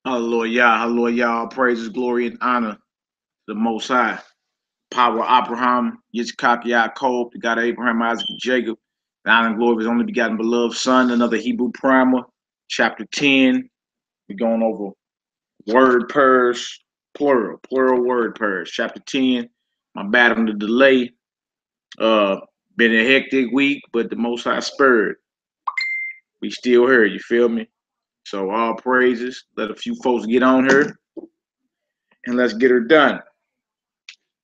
Hallelujah, hallelujah, all praises, glory, and honor to the Most High. Power of Abraham, Yitzchak, Yaakov, the God of Abraham, Isaac, and Jacob. The honor and glory of his only begotten beloved Son, another Hebrew primer, chapter 10. We're going over word pairs, plural word pairs, chapter 10. My bad on the delay. Been a hectic week, but the Most High spurred. We still here, you feel me? So all praises. Let a few folks get on here, and let's get her done.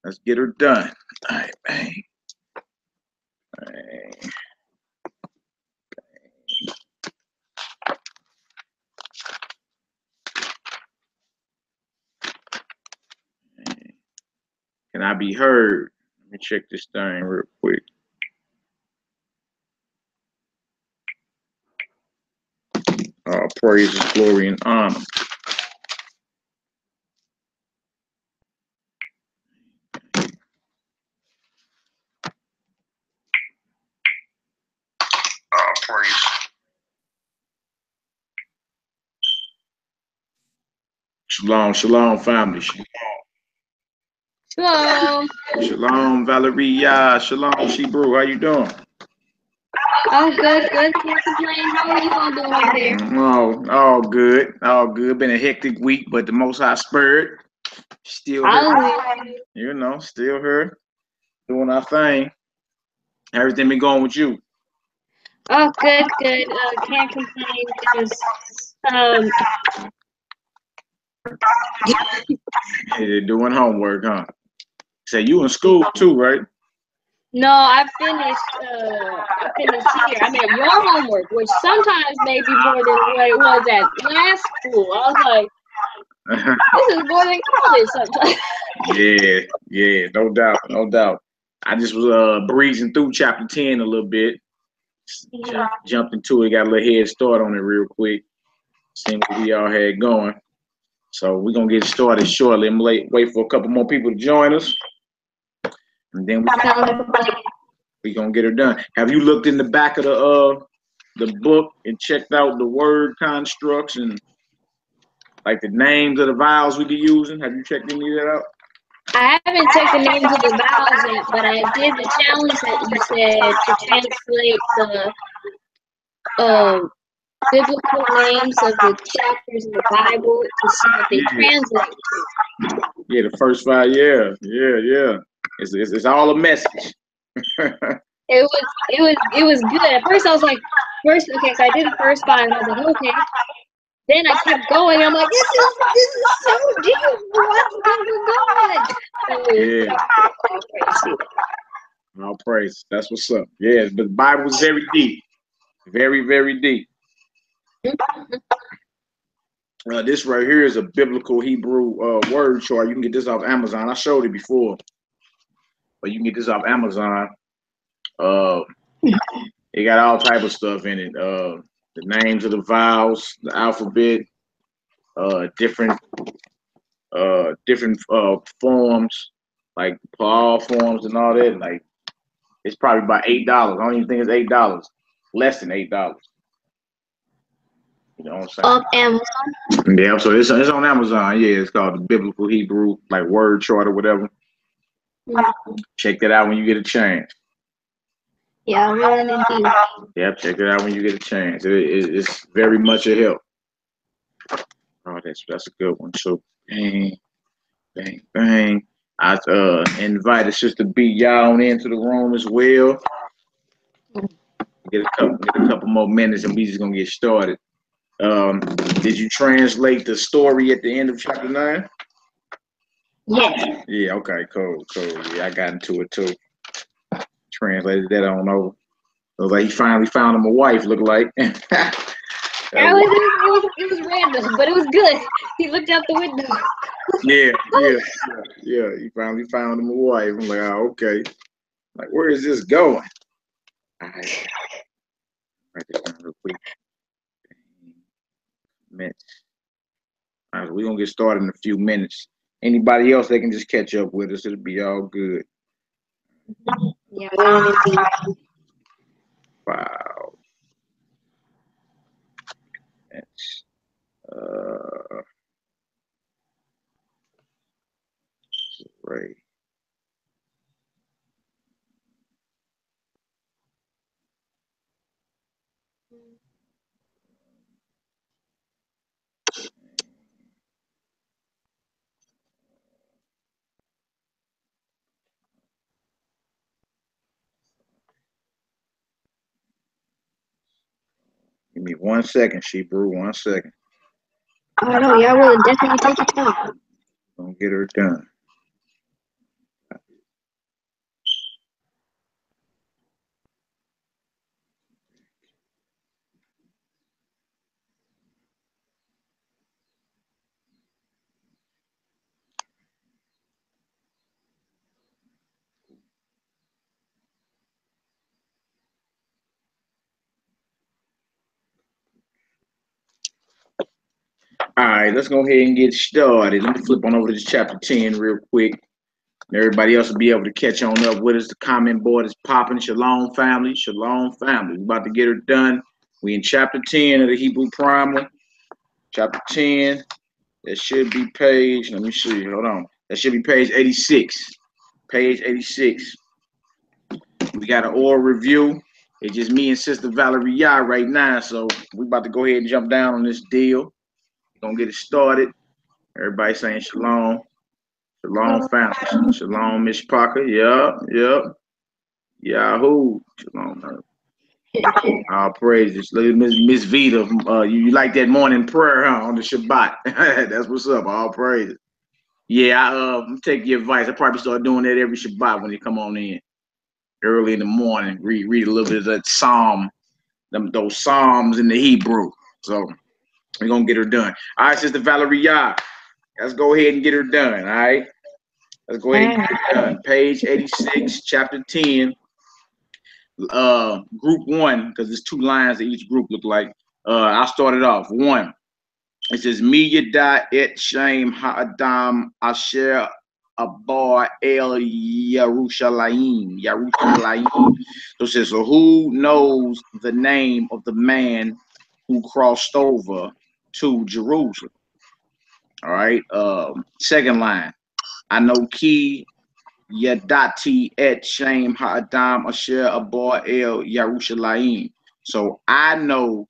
Let's get her done. All right, bang. Bang. Can I be heard? Let me check this thing real quick. All praises, glory, and honor. All praise. Shalom, shalom, family. Hello. Shalom, Valeria. Shalom, Shebrew. How you doing? Oh, good. Can't complain. How are you all doing over there? All good. All good. Been a hectic week, but the Most High spurred. Still here. You know, still here. Doing our thing. Everything been going with you? Oh, good. Can't complain because Hey, doing homework, huh? Say you in school too, right? no, I finished here. I mean, your homework, which sometimes may be more than what it was at last school. I was like, this is more than college sometimes. Yeah, no doubt. I just was breezing through chapter 10 a little bit. Jumped into it, got a little head start on it real quick. Seeing what we all had going. So we're gonna get started shortly. I'm wait for a couple more people to join us. And then we're gonna get her done. Have you looked in the back of the book and checked out the word constructs and like the names of the vowels we be using? Have you checked any of that out? I haven't checked the names of the vowels yet, but I did the challenge that you said to translate the biblical names of the chapters in the Bible to see what they translate to. Yeah, the first 5 years. Yeah. It's all a message. It was good. At first I was like, so I did the first 5 and I was like, okay. Then I kept going. I'm like, this is so deep. What's going on? All praise. That's what's up. Yeah, but the Bible is very deep. Very, very deep. This right here is a biblical Hebrew word chart. You can get this off Amazon. I showed it before, but you can get this off Amazon. It got all type of stuff in it. The names of the vowels, the alphabet, different forms, like plural forms and all that. Like it's probably about $8. I don't even think it's $8. Less than $8. You know what I'm saying? Amazon. Yeah, so it's on Amazon. Yeah, it's called the Biblical Hebrew like word chart or whatever. Check that out when you get a chance. Yeah, I'm really indeed. Yep, check it out when you get a chance. It's very much a help. Oh, that's a good one. So bang. I invited Sister B y'all on into the room as well. Get a couple more minutes and we just gonna get started. Did you translate the story at the end of chapter 9? Yes. Yeah, okay, cool. Yeah, I got into it too. Translated that on over. It was like he finally found him a wife, looked like. It was random, but it was good. He looked out the window. Yeah. He finally found him a wife. I'm like, oh, okay. Like, where is this going? All right. Write this down real quick. Minutes. All right, we're gonna get started in a few minutes. Anybody else, they can just catch up with us. It'll be all good. Yeah, really. Wow. That's Give me 1 second, Shebrew. 1 second. Oh no, y'all will definitely take your time. Don't get her done. All right, let's go ahead and get started. Let me flip on over to chapter 10 real quick. Everybody else will be able to catch on up with us. The comment board is popping. Shalom, family. Shalom, family. We're about to get her done. We in chapter 10 of the Hebrew Primer. Chapter 10. That should be page, let me see. Hold on. That should be page 86. Page 86. We got an oral review. It's just me and Sister Valerie Yah right now. So we about to go ahead and jump down on this deal. We're going to get it started. Everybody saying shalom. Shalom, family. Shalom, Miss Parker. Yep. Yahoo. Shalom. All praises. Miss Vita, you like that morning prayer, huh, on the Shabbat? That's what's up. All praises. Yeah, I'm taking your advice. I probably start doing that every Shabbat when they come on in early in the morning. Read a little bit of that Psalm, those Psalms in the Hebrew. So we're gonna get her done. All right, Sister Valerie Yah. Let's go ahead and get her done. All right. Let's go ahead and get her done. Page 86, chapter 10. Group 1, because there's 2 lines that each group look like. I'll start it off. 1. It says, Mi yada et shem ha'adam asher abar el Yerushalayim. So it says, so who knows the name of the man who crossed over to Jerusalem? All right. Second line. I know ki yadati et shem ha'adam asher abar el Yerushalayim. So I know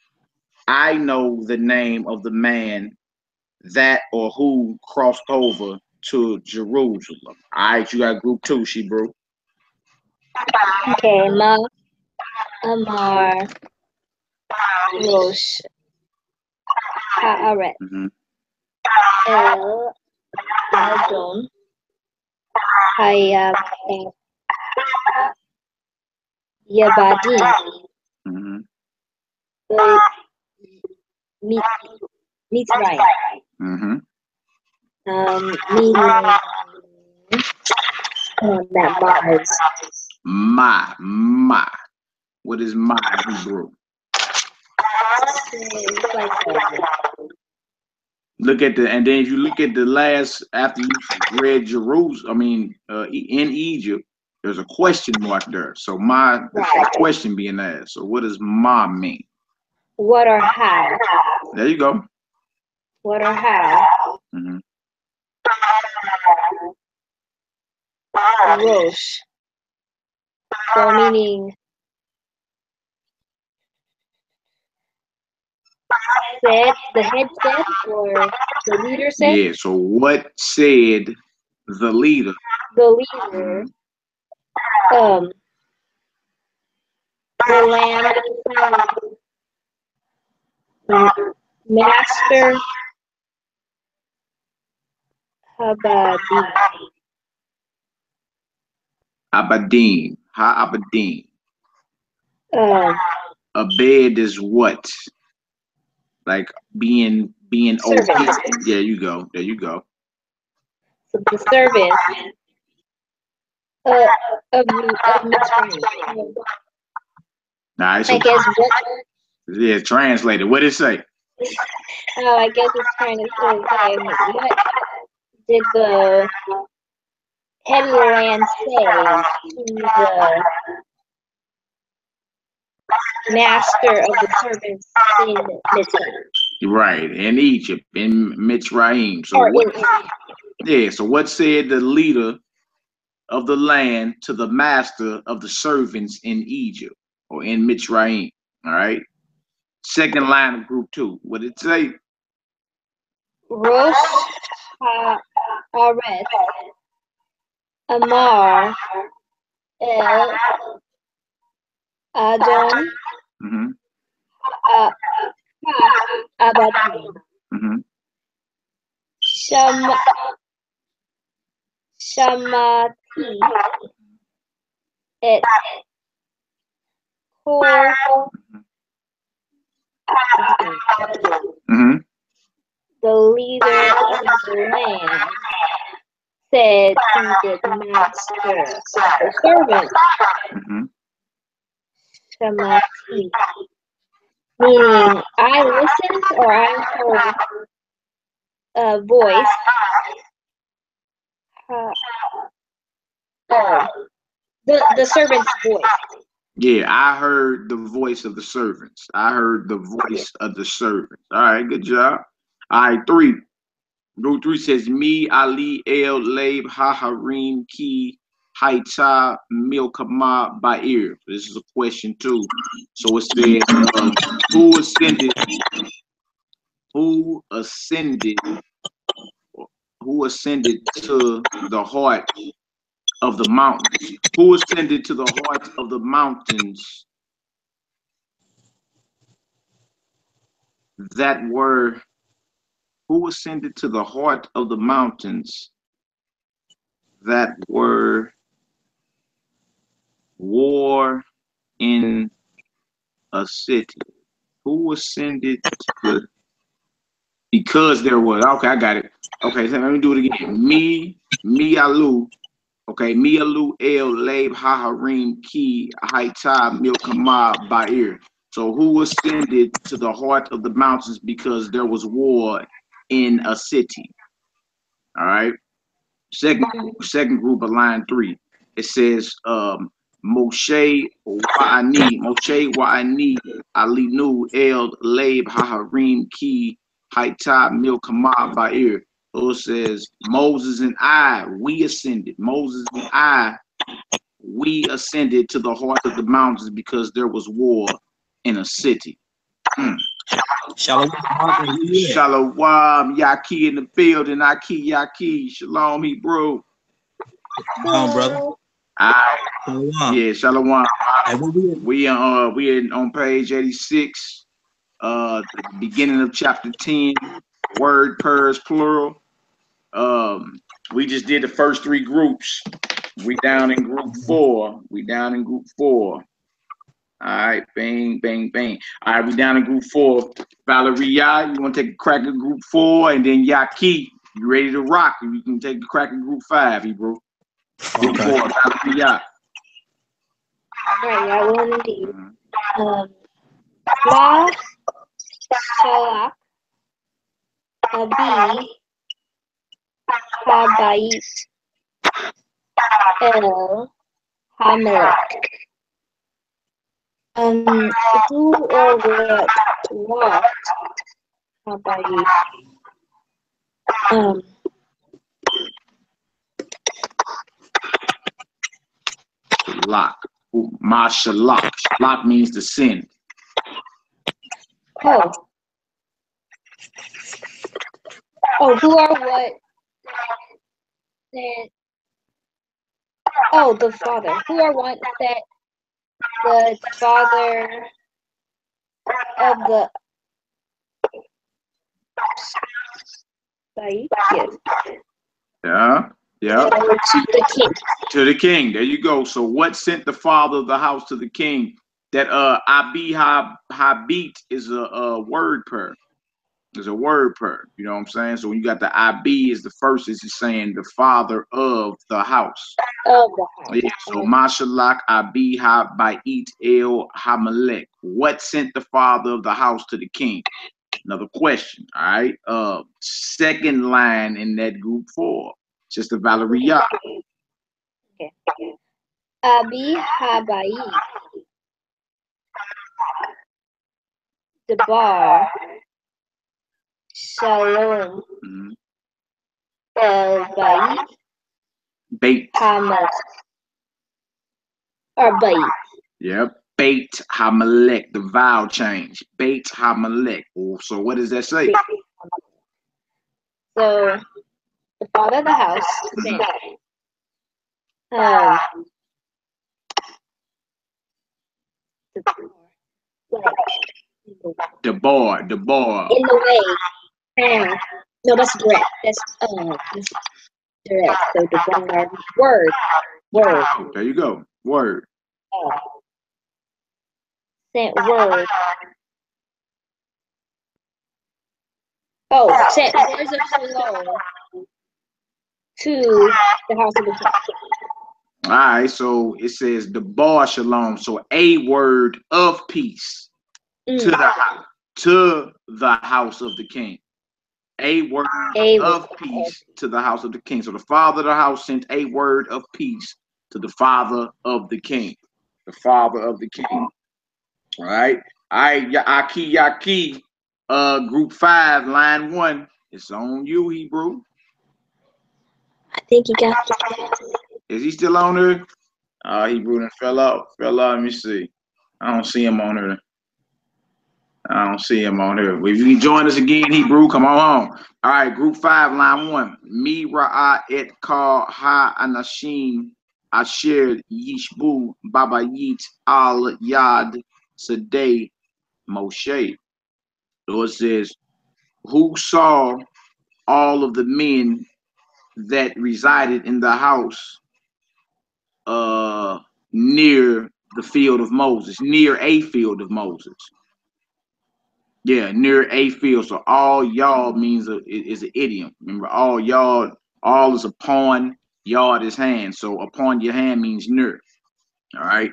the name of the man that or who crossed over to Jerusalem. All right, you got group 2, Shebrew. Okay, Ma, Amar, Rosh, Haaret, El, Adon, Hayab, Yabadim, Mitzrayim. Meaning that Mars. Ma. What is Ma in Hebrew? Look at and then if you look at the last, after you read Jerusalem, in Egypt, there's a question mark there. So Ma, there's a question being asked. So what does Ma mean? What or how? There you go. What or how? Rosh. So meaning said, the head said, or the leader said? Yeah, so what said the leader? The leader. The land, master, Abadim. Abed is what? Like being open. Yeah, there you go. So the service of Mitzrayim. Nice. So I guess what? Yeah, translated. What did it say? I guess it's trying to say, what did the head of the land say to the master of the servants in Mitzrayim? Right, in Egypt, in Mitzrayim. So so what said the leader of the land to the master of the servants in Egypt or in Mitzrayim? All right. Second line of group 2. What did it say? Rosh Haaretz Amar El Adon Abadi. Shamati et Kor. The leader of the land said to the master of the servant, Shamati, meaning I listened or I heard a voice. The servant's voice. Yeah, I heard the voice of the servants. I heard the voice of the servants. All right, good job. All right, 3. Rule 3 says, Me, Ali, El, Labe, Haharim, Ki, Haita, Milkama, Ba'ir. This is a question too. So it says, who ascended to the heart of the mountains? Who ascended to the heart of the mountains who ascended to the heart of the mountains that were war in a city? Who ascended to because there was, okay, I got it. Okay, so let me do it again. Alu. Okay, Alu, El, Labe, Haharim, Ki, Haita, Milkama, Ba'ir. So who ascended to the heart of the mountains because there was war in a city? All right. Second group of line 3. It says Moshe Wa'ani, Alinu, El, Labe, Haharim, Ki, Haita, Milkama, Ba'ir. So it says Moses and I, we ascended. Moses and I, we ascended to the heart of the mountains because there was war in a city. Shalom, Yaki in the building. Aki, Yaki. Shalom, Hebrew. Shalom, brother. Yeah, Shalom. We on page 86, the beginning of chapter 10, word pairs plural. We just did the first 3 groups. We down in group 4. All right, bang, bang, bang. All right, we down in group 4. Valeria, you want to take a crack at group 4, and then Yaki, you ready to rock? You can take a crack at group 5, Hebrew. Group 4, Valeria. All right, I will indeed. La Shalak Abi Habayit El Hamelech. Who or what walked Habayit? Lock. Mashalak. Shalak means to send. Oh, who or what? Then, the father. Who or what that the father of the Yeah. To the king. There you go. So what sent the father of the house to the king? That Abi Habit is a word pair. There's a word pair. You know what I'm saying? So when you got the Abi is the first, is saying the father of the house. Yeah. So Mashalak Abi Habait El Hamalek. What sent the father of the house to the king? Another question. All right. Second line in that group 4. Sister Valeria. Okay. Abi Habai Debar Shalom El Bait Hamalek or Bait. Yep. Bait Hamalek, the vowel change. Bait Hamalek. So what does that say? So the father of the house sent The bar. In the way. No, that's direct. That's direct. So the word. There you go. Word. Sent word. Oh, sent words of shalom to the house of the king. All right, so it says the bar shalom, so a word of peace to the house of the king. A word of peace to the house of the king. So the father of the house sent a word of peace to the father of the king. The father of the king. All right. Yaki, group 5, line 1. It's on you, Hebrew. I think he got it. Is he still on there? Hebrew done fell out. Let me see. I don't see him on here. If you can join us again, Hebrew, come on home. All right, group 5, line 1. Mi ra'a et kal ha anashim asher yishbu babayit al yad sadeh Moshe. So it says, who saw all of the men that resided in the house near the field of Moses, near a field of Moses. Yeah, near a field. So all y'all means is an idiom. Remember, all y'all, all is upon, yard is hand. So upon your hand means near. All right.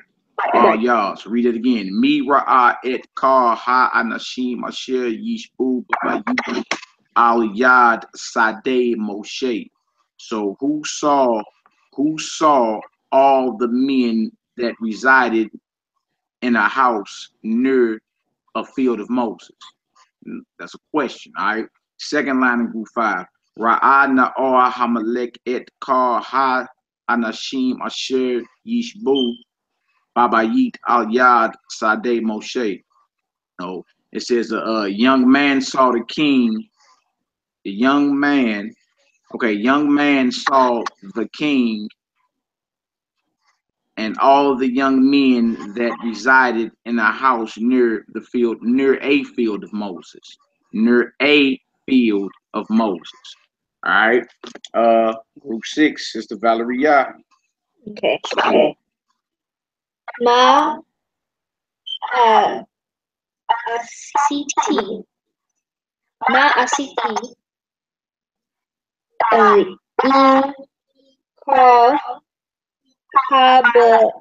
All y'all. So read it again. Mi ra'a et kal ha anashim asher yishbu b'bayit al yad sadeh Moshe. So who saw all the men that resided in a house near a field of Moses? That's a question. All right. Second line in group 5. Ra'a na'or hamalek et kal ha anashim asher yishbu babayit al yad sadeh Moshe. No, it says a young man saw the king. The young man saw the king and all the young men that resided in a house near a field of Moses. Near a field of Moses. All right. Group 6, Sister Valeria. Okay. Ma asiti. Ma asiti. Call Habahem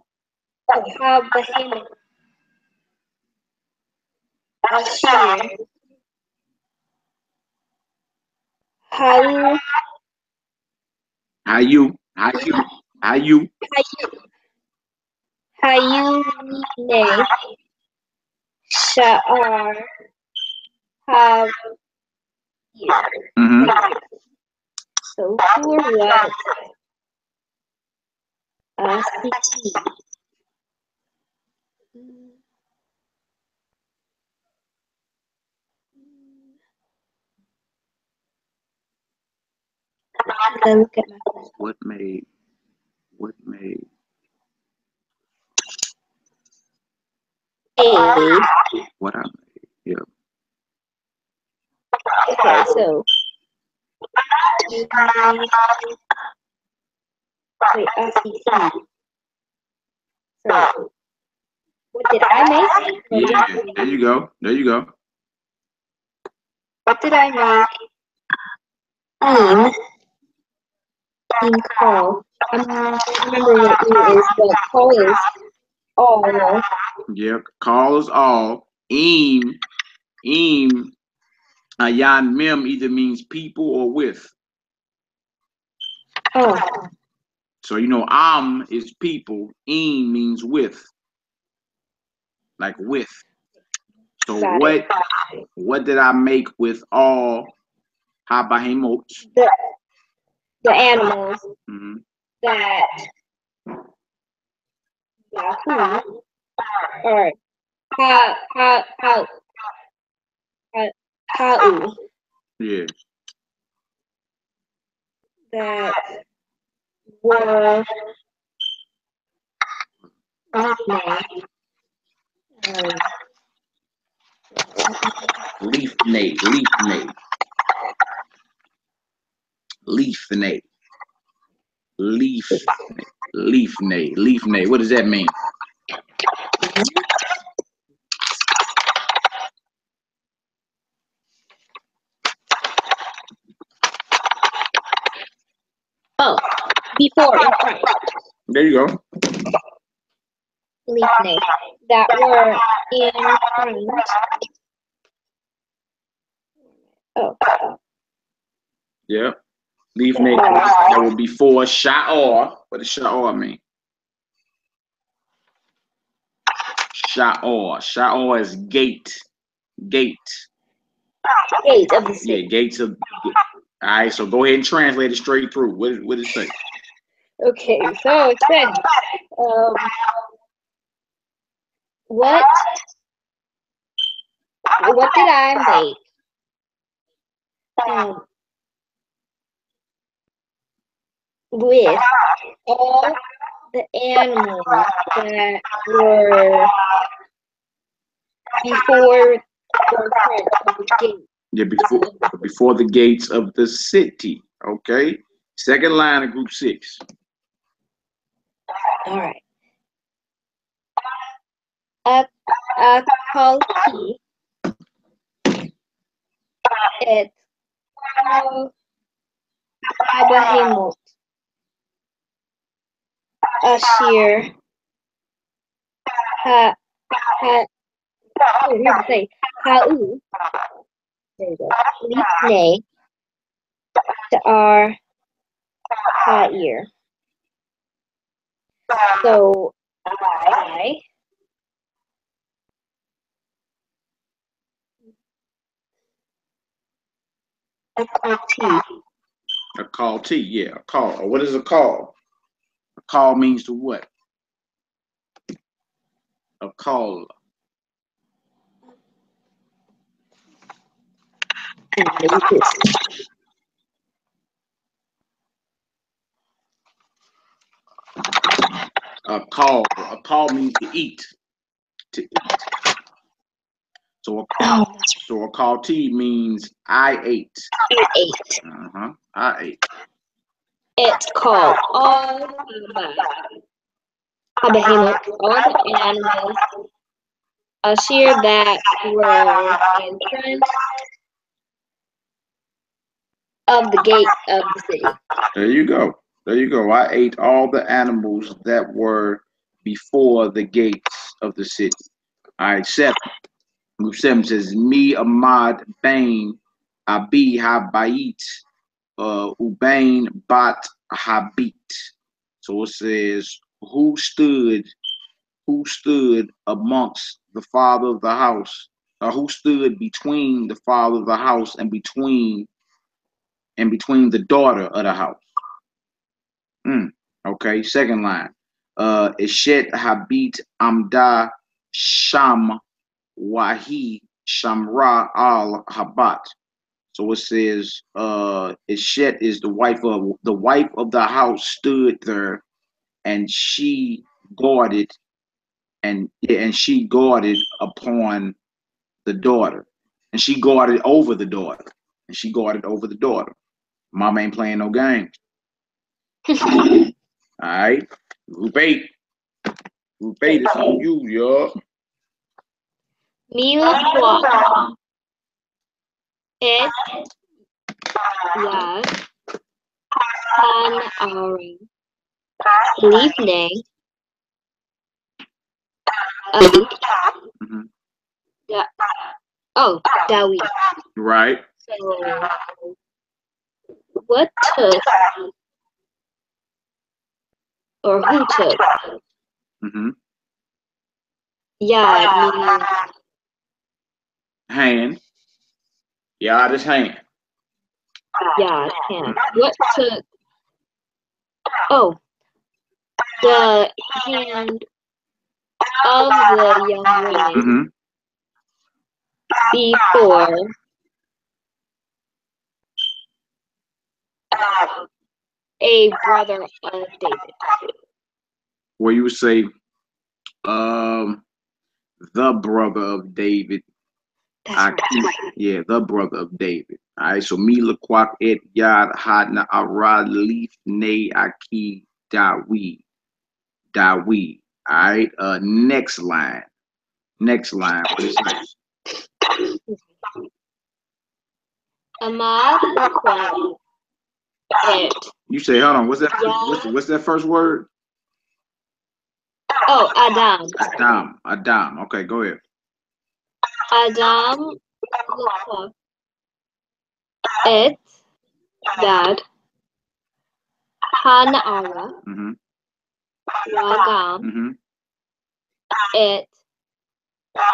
Ashir. Hayune Sha'ar Havir. So who was Asiti? Look at What made A. What I made? Yeah. Okay, so wait, SEC. So what did I make? Yeah, there you go. What did I make? Call. I don't remember what is, but call is all. Yeah, call is all. Ayan mem either means people or with. Oh. So is people. Means with. Like with. So what did I make with all habahemot? The animals that or how yeah. That were Leafnate. Leafnate. Leafnate. Leafnate. Leafnate. What does that mean? Oh, before in front. There you go. Leafnate that were in front. Oh. Yeah. Leafnate that would be before sha'or. What does sha'or mean? Sha'or. Sha'or is gate. Gate. Gate of the city. Yeah, gates of. All right, so go ahead and translate it straight through. What did it say? Okay, so it said, what did I make? With all the animals that were before the gate. Yeah, before the gates of the city. Okay. Second line of group 6. All right. Akalti. It's Abahimot. Ashir. Here's the thing. Ha'u. There you go. Lifnei. Our Ha'ir. So I A call T, yeah, a call. What is a call? A call means to what? A call. A call means to eat. To eat. So a call T means I ate. I ate. I ate. It's called all the animals Ashir that were in front of the gate of the city. There you go. There you go. I ate all the animals that were before the gates of the city. All right, 7. Group 7 says, Mi Ahmad Bain Abi Habayit Ubain Bat Habit. So it says, who stood amongst the father of the house, or who stood between the father of the house and between the daughter of the house. Okay, second line. Eshet Habit Amda Sham Wahi Shamra al Habat. So it says Eshet is the wife of the house stood there, and she guarded upon the daughter, and she guarded over the daughter. Mama ain't playing no games. All right, group 8. Group 8 is on you, y'all. Milwa. Es Yad Han Aram. Livne. Dawid. Right. So, what took, or who took? Yad means hand. Yad is hand. Yad, hand. What took? Oh, the hand of the young women before a brother of David. Where you would say, the brother of David. That's Aki, right. yeah, the brother of David. All right, so Mila Kwak Et Yad Hadna Arad Leaf Ne Aki Dawi. Dawi. All right, next line. Next line. What is next? Ahmad Kwak Et. You say, hold on, what's that? What's that first word? Oh, Adam. Adam. Okay, go ahead. Adam Kwak Et Dad Hanara Mm-hmm. Wagam Mm-hmm. Et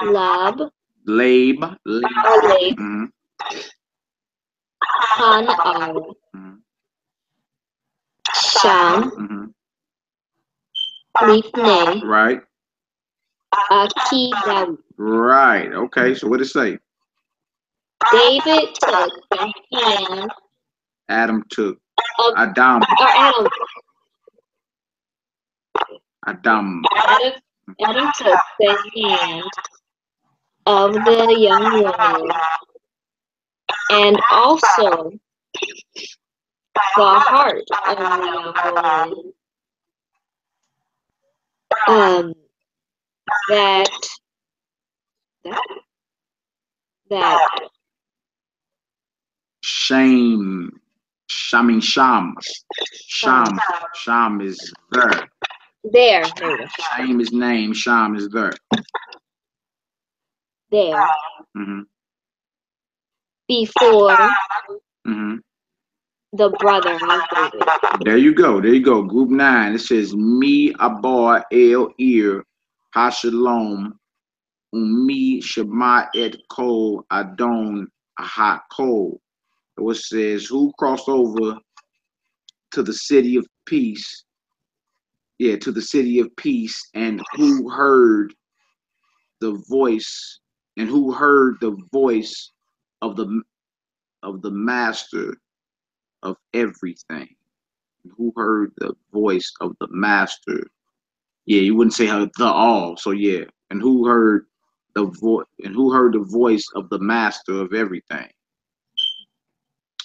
Lab Lab. Lab Mm-hmm. Hanara Mm-hmm. Sham Mm-hmm. Lifnei Right. Aki Dawi. Right. Okay, so what it say? David took the hand Adam took. of Adam. or Adam. Adam. Adam took the hand of the young woman and also the heart of the young woman. That Shame. Sham. Sham is there. There. Shame is name. Sham is there. There. Mm-hmm. Before Mm-hmm. the brother of David. There you go. Group 9. It says Mi Abar El Ir Hashalom Umi Shema Et Kol Adon Ha Kol. It says who crossed over to the city of peace. Yeah, to the city of peace, and who heard the voice of the master of everything. Who heard the voice of the master? Yeah, you wouldn't say how the all. So yeah, and who heard the voice of the master of everything?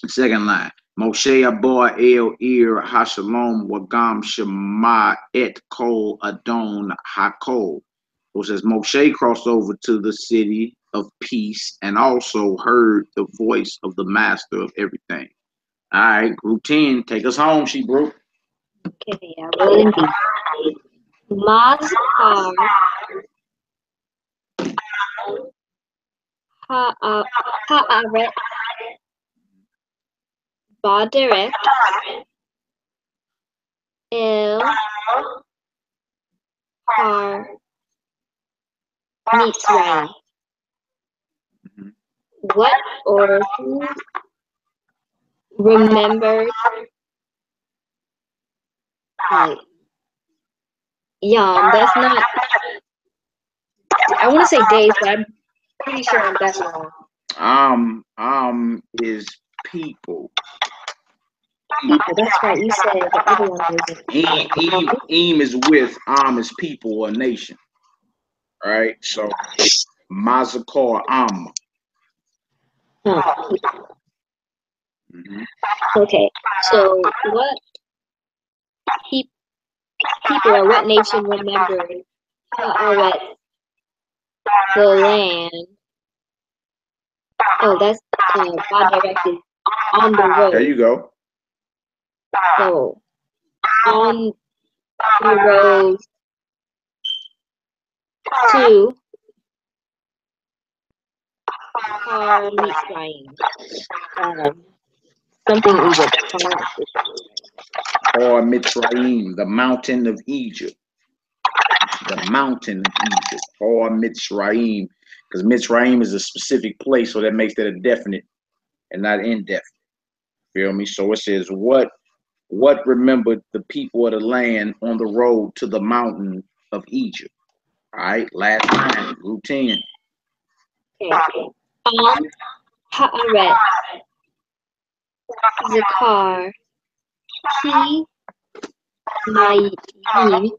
Second line. Moshe Abor El Ir Hashalom Wagam Shema Et Kol Adon Hakol. So it says Moshe crossed over to the city of peace and also heard the voice of the master of everything. All right, group 10, take us home, she broke. Okay, I will indeed. Mazhar Haaret Baderet El Har Mitzrayim. What or who remembered that's not. I want to say days, but I'm pretty sure that's wrong. Is people. People, that's right. You said the other one was Eam is with, is people or nation. All right, so Mazakor Okay, so what people or what nation remembered the land? Oh, that's God directed on the road. There you go. So on the road to Mitzrayim. Something Egypt. Or Mitzrayim, the mountain of Egypt. The mountain of Egypt. Or Mitzrayim. Because Mitzrayim is a specific place, so that makes that a definite and not indefinite. Feel me? So it says, what remembered the people of the land on the road to the mountain of Egypt? All right, last line, group 10. Okay. Haaret Zakar Ki Mayim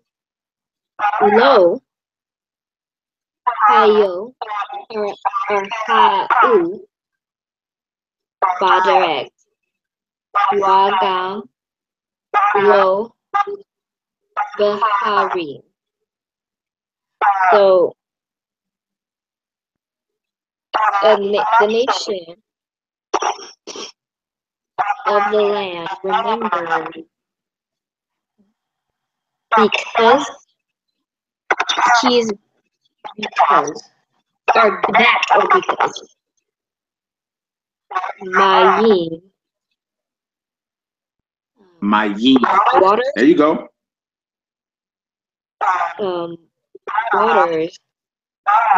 Lo Hayo or Ha'u Badirect Wagam Lo Bahari. So the nation of the land remembered because he's because or that or because Mayin Mayin. water There you go. waters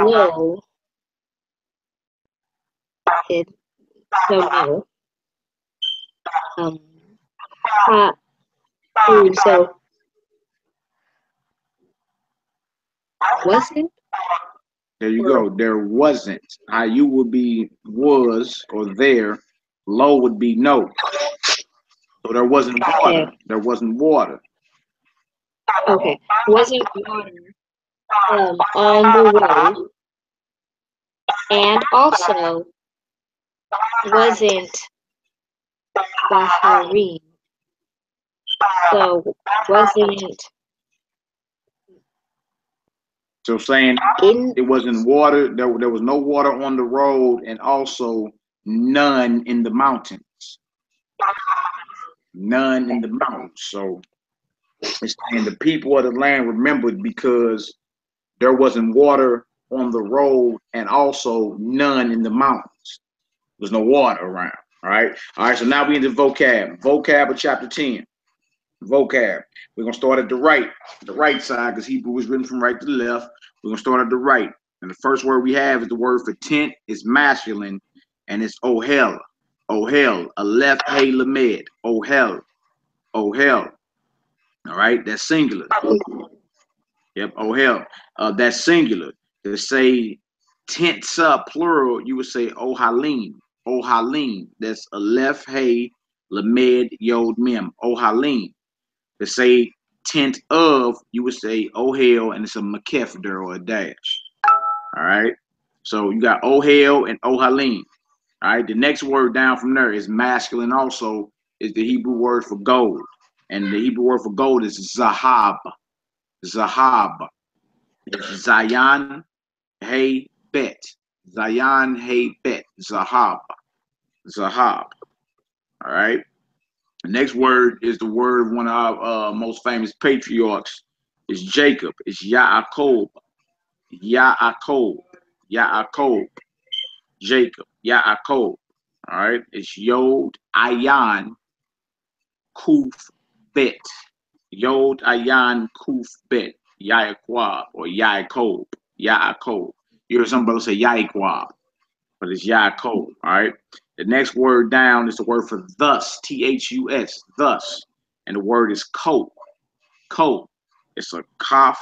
low it no ha so wasn't There you or go. There wasn't. You would be was or there. Low would be no. So there wasn't water. okay There wasn't water. wasn't water on the road and also wasn't Bahrain so wasn't So saying in it wasn't water. There was no water on the road, and also none in the mountains. None in the mountains. So it's saying the people of the land remembered because there wasn't water on the road, and also none in the mountains. There's no water around. All right. All right. So now we into vocab. Vocab of chapter 10. Vocab. We're gonna start at the right side, because Hebrew was written from right to left. We're gonna start at the right. And the first word we have is the word for tent. It's masculine, and it's ohel. Ohel. Aleph hey lamed. Ohel. Ohel. All right. That's singular. Yep. Ohel. That's singular. To say tents up plural, you would say ohalim. Ohalim. That's Aleph hey lamed yod mem. Ohalim. To say tent of, you would say ohel, and it's a makef there or a dash. All right. So you got ohel and ohalim. All right. The next word down from there is masculine. Also, is the Hebrew word for gold, and the Hebrew word for gold is zahab. Zahab. It's Zayan hey bet. Zayan hey bet. Zahab. Zahab. All right. The next word is the word of one of our most famous patriarchs. Is Jacob. It's Yaakov. Yaakov. Yaakov. Jacob. Yaakov. All right. It's Yod Ayan Kuf Bet. Yod Ayan Kuf Bet. Yaakov or Yaakov. Yaakov. You hear some brothers say Yaakov, but it's Yaakov. All right. The next word down is the word for thus. Thus. Thus. And the word is coat. Coat. It's a cough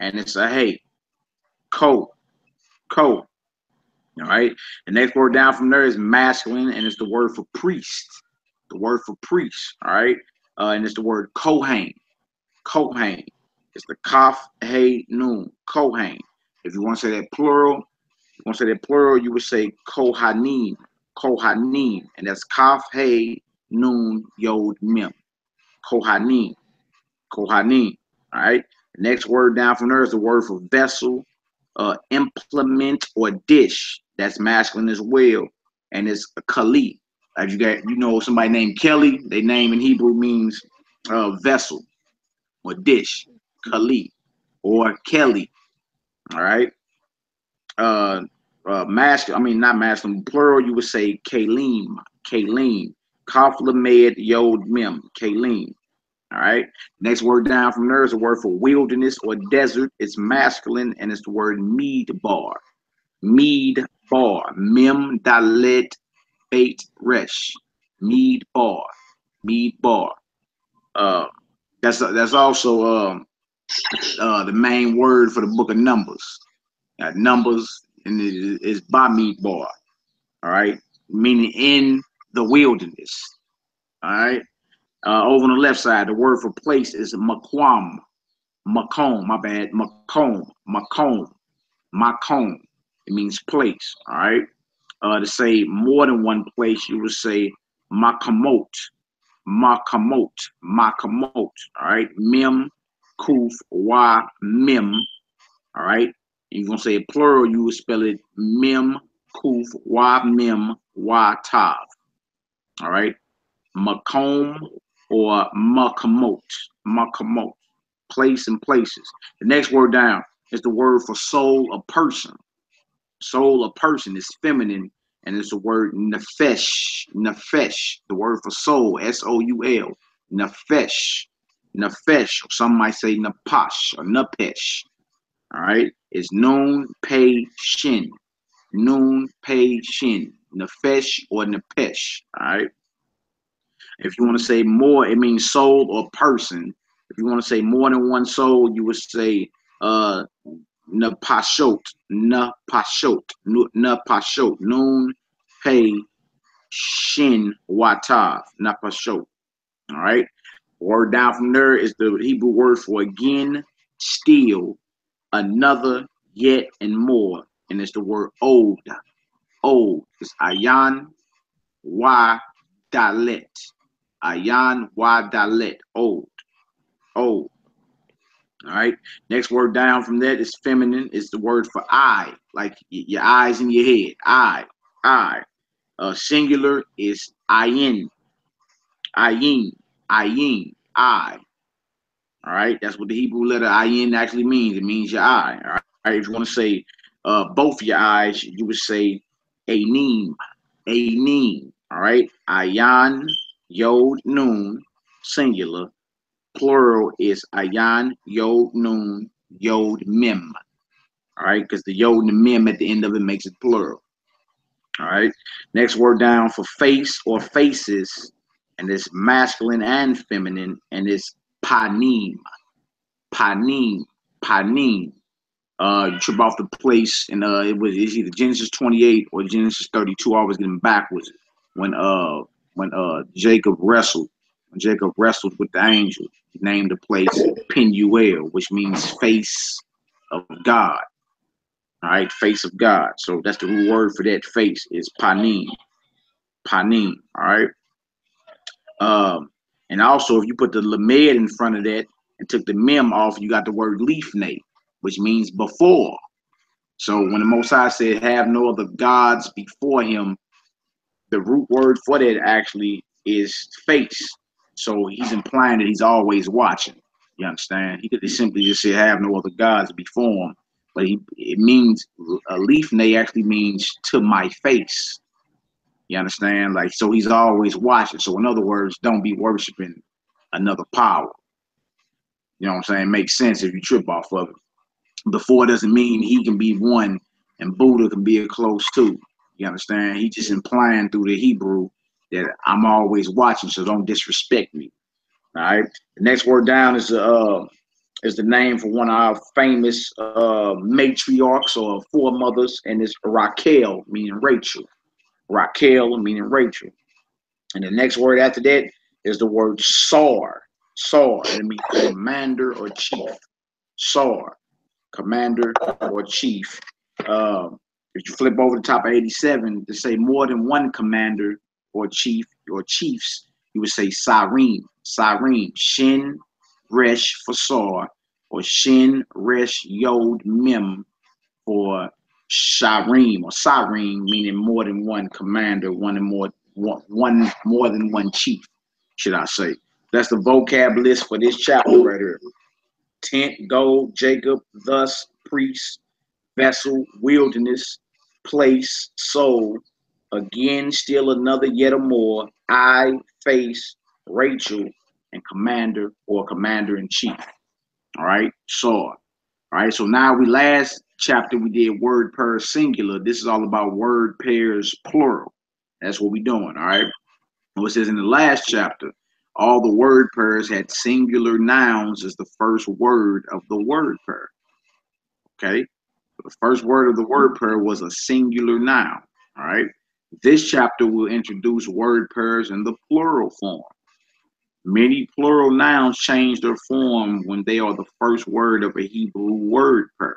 and it's a hey. Coat. Coat. All right. The next word down from there is masculine, and it's the word for priest. The word for priest. All right. And it's the word kohen. Kohen. It's the kaf hey noon. Kohen. If you want to say that plural, you would say kohanim. Kohanim. And that's kaf hey noon yod mem. Kohanim. Kohanim. All right. The next word down from there is the word for vessel, implement, or dish. That's masculine as well, and it's a kali. Like somebody named Kelly. Their name in Hebrew means vessel or dish, kali, or Kelly. All right. Masculine. I mean, not masculine. Plural. You would say kalim. Kalim. Kaf lamed yod mem. Kalim. All right. Next word down from there is a word for wilderness or desert. It's masculine, and it's the word midbar. Midbar. Mem dalet beit resh. Midbar. Midbar. That's also the main word for the book of Numbers. Numbers, and it is by midbar. All right, meaning in the wilderness. All right. Over on the left side, the word for place is makwam. Makom, my bad. Makom. Makom. Makom. It means place. All right. To say more than one place, you would say makamot, makamot, makamot. All right. Mem, kuf, wa, mem. All right. And you're gonna say plural, you would spell it mem, kuf, wa, mem, wa, tav. All right. Makom or makamot, makamot. Place and places. The next word down is the word for soul, a person. Soul, a person is feminine, and it's the word nefesh. Nefesh, the word for soul, S-O-U-L. Nefesh. Nefesh, or some might say napash or napesh. All right, it's noon, pei, shin. Noon, pei, shin. Nefesh or nepesh. All right. If you want to say more, it means soul or person. If you want to say more than one soul, you would say napashot, napashot, napashot, noon, pei, shin, watav, napashot. All right. Word down from there is the Hebrew word for again, still, another, yet, and more. And it's the word old. Old. It's ayan, wa, dalet. Ayan, wa, dalet. Old. Old. All right. Next word down from that is feminine. It's the word for eye, like your eyes in your head. Eye, eye. Singular is ayin, ayin, ayin, eye. All right. That's what the Hebrew letter ayin actually means. It means your eye. All right. If you want to say both your eyes, you would say anim, anim. All right. Ayan, yod, noon, singular. Plural is ayan, yod, noon, yod, mem. All right, because the yod and the mem at the end of it makes it plural. All right. Next word down for face or faces, and it's masculine and feminine, and it's panim, panim, panim. You trip off the place, and it's either Genesis 28 or Genesis 32. I was getting backwards when Jacob wrestled. When Jacob wrestled with the angel, he named the place Penuel, which means face of God. All right, face of God. So that's the root word for that face is panim, panim. All right. And also, if you put the lamed in front of that and took the mem off, you got the word lifnei, which means before. So when the Most High said, "Have no other gods before Him," the root word for that actually is face. So he's implying that He's always watching. You understand? He could simply just say, "Have no other gods before Him," but it means lifnei actually means to my face. You understand? Like, so He's always watching. So in other words, don't be worshiping another power. You know what I'm saying? Makes sense if you trip off of it. Before doesn't mean He can be one and Buddha can be a close two. You understand? He just implying through the Hebrew that I'm always watching, so don't disrespect me. All right. The next word down is the name for one of our famous matriarchs or foremothers, and it's Raquel, meaning Rachel. Raquel, meaning Rachel. And the next word after that is the word Sar. Sar. It means commander or chief. Sar. Commander or chief. If you flip over the top of 87 to say more than one commander or chief or chiefs, you would say Sarim. Sarim. Shin Resh for Sar, or Shin Resh Yod Mem for Sharim, or Sarim, meaning more than one commander, one more than one chief, should I say. That's the vocab list for this chapter right here. Tent, gold, Jacob, thus, priest, vessel, wilderness, place, soul, again, still another, yet a more, I, face, Rachel, and commander or commander in chief. All right, Saw. All right, so now last chapter we did word pairs singular. This is all about word pairs plural. That's what we're doing. All right. It says in the last chapter, all the word pairs had singular nouns as the first word of the word pair. Okay. So the first word of the word pair was a singular noun. All right. This chapter will introduce word pairs in the plural form. Many plural nouns change their form when they are the first word of a Hebrew word pair.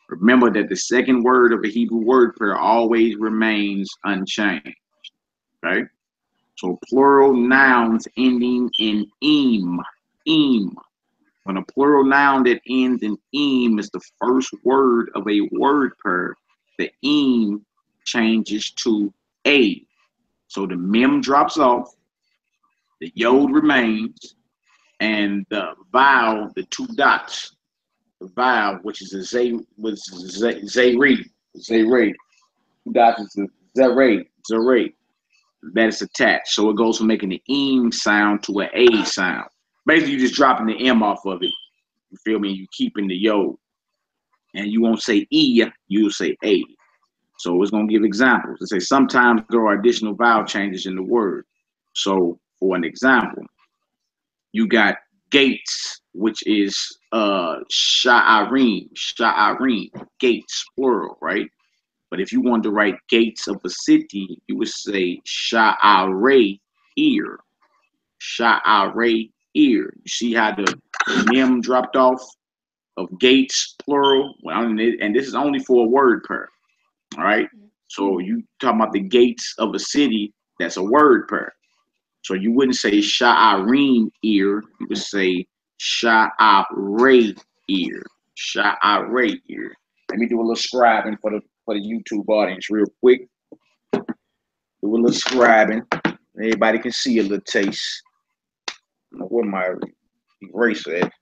Remember that the second word of a Hebrew word pair always remains unchanged. Okay? So plural nouns ending in im. When a plural noun that ends in im is the first word of a word pair, the im changes to a. So the mem drops off, the yod remains, and the vowel, the two dots, the vowel, which is a zay, which is zayre, two dots is a zare, that is attached. So it goes from making the im sound to an a sound. Basically, you're just dropping the m off of it. You feel me? You're keeping the yod. And you won't say e, you'll say a. So it's going to give examples. It say sometimes there are additional vowel changes in the word. So for an example, you got gates, which is sha'arim, gates, plural, right? But if you wanted to write gates of a city, you would say sha'are, ear, sha'are, ear. You see how the mem dropped off of gates, plural? Well, and this is only for a word pair, all right? So you talking about the gates of a city, that's a word pair. So you wouldn't say sha'arim ear, you would say sha'are ear. Sha'are ear. Let me do a little scribing for the YouTube audience real quick. Do a little scribing. Everybody can see a little taste. I don't know where my eraser at.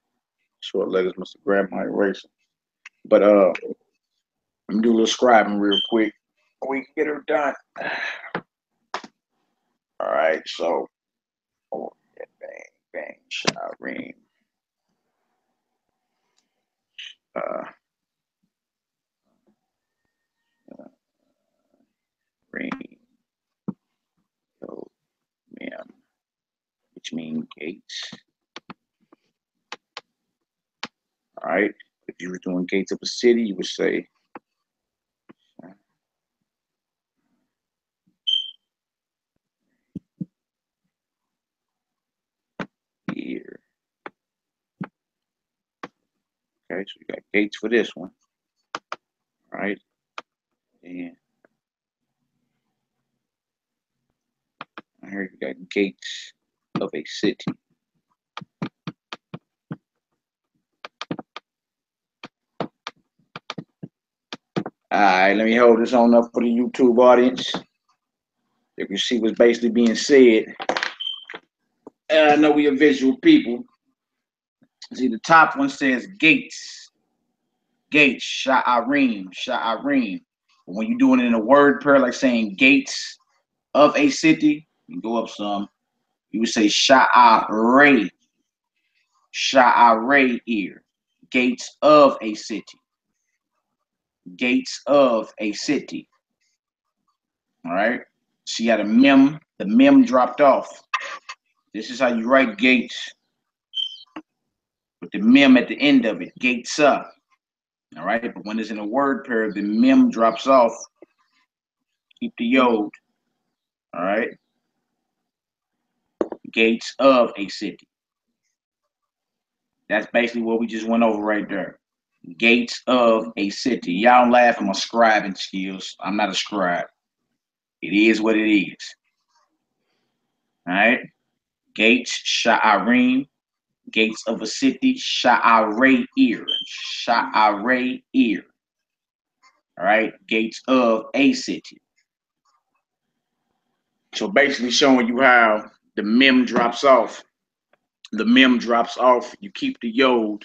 Short leggers must have grabbed my eraser. But let me do a little scribing real quick. We can get her done. All right, so bang, sha'arim. Ring, so, mem, which means gates. All right. If you were doing gates of a city, you would say here. Okay, so you got gates for this one. All right. And here you got gates of a city. All right, let me hold this on up for the YouTube audience. You can see what's basically being said. I know we are visual people. See, the top one says gates. Gates, sha'arim. But when you're doing it in a word pair, like saying gates of a city, you go up some, you would say sha'are ear. Gates of a city. Gates of a city. All right. So you got a mem. The mem dropped off. This is how you write gates with the mem at the end of it. Gates up. All right. But when it's in a word pair, the mem drops off. Keep the yod. All right. Gates of a city. That's basically what we just went over right there. Gates of a city. Y'all don't laugh at my scribing skills. I'm not a scribe. It is what it is. All right. Gates, sha'arim. Gates of a city, sha'are ear. Sha'are ear. All right. Gates of a city. So basically showing you how the mem drops off. The mem drops off. You keep the yod.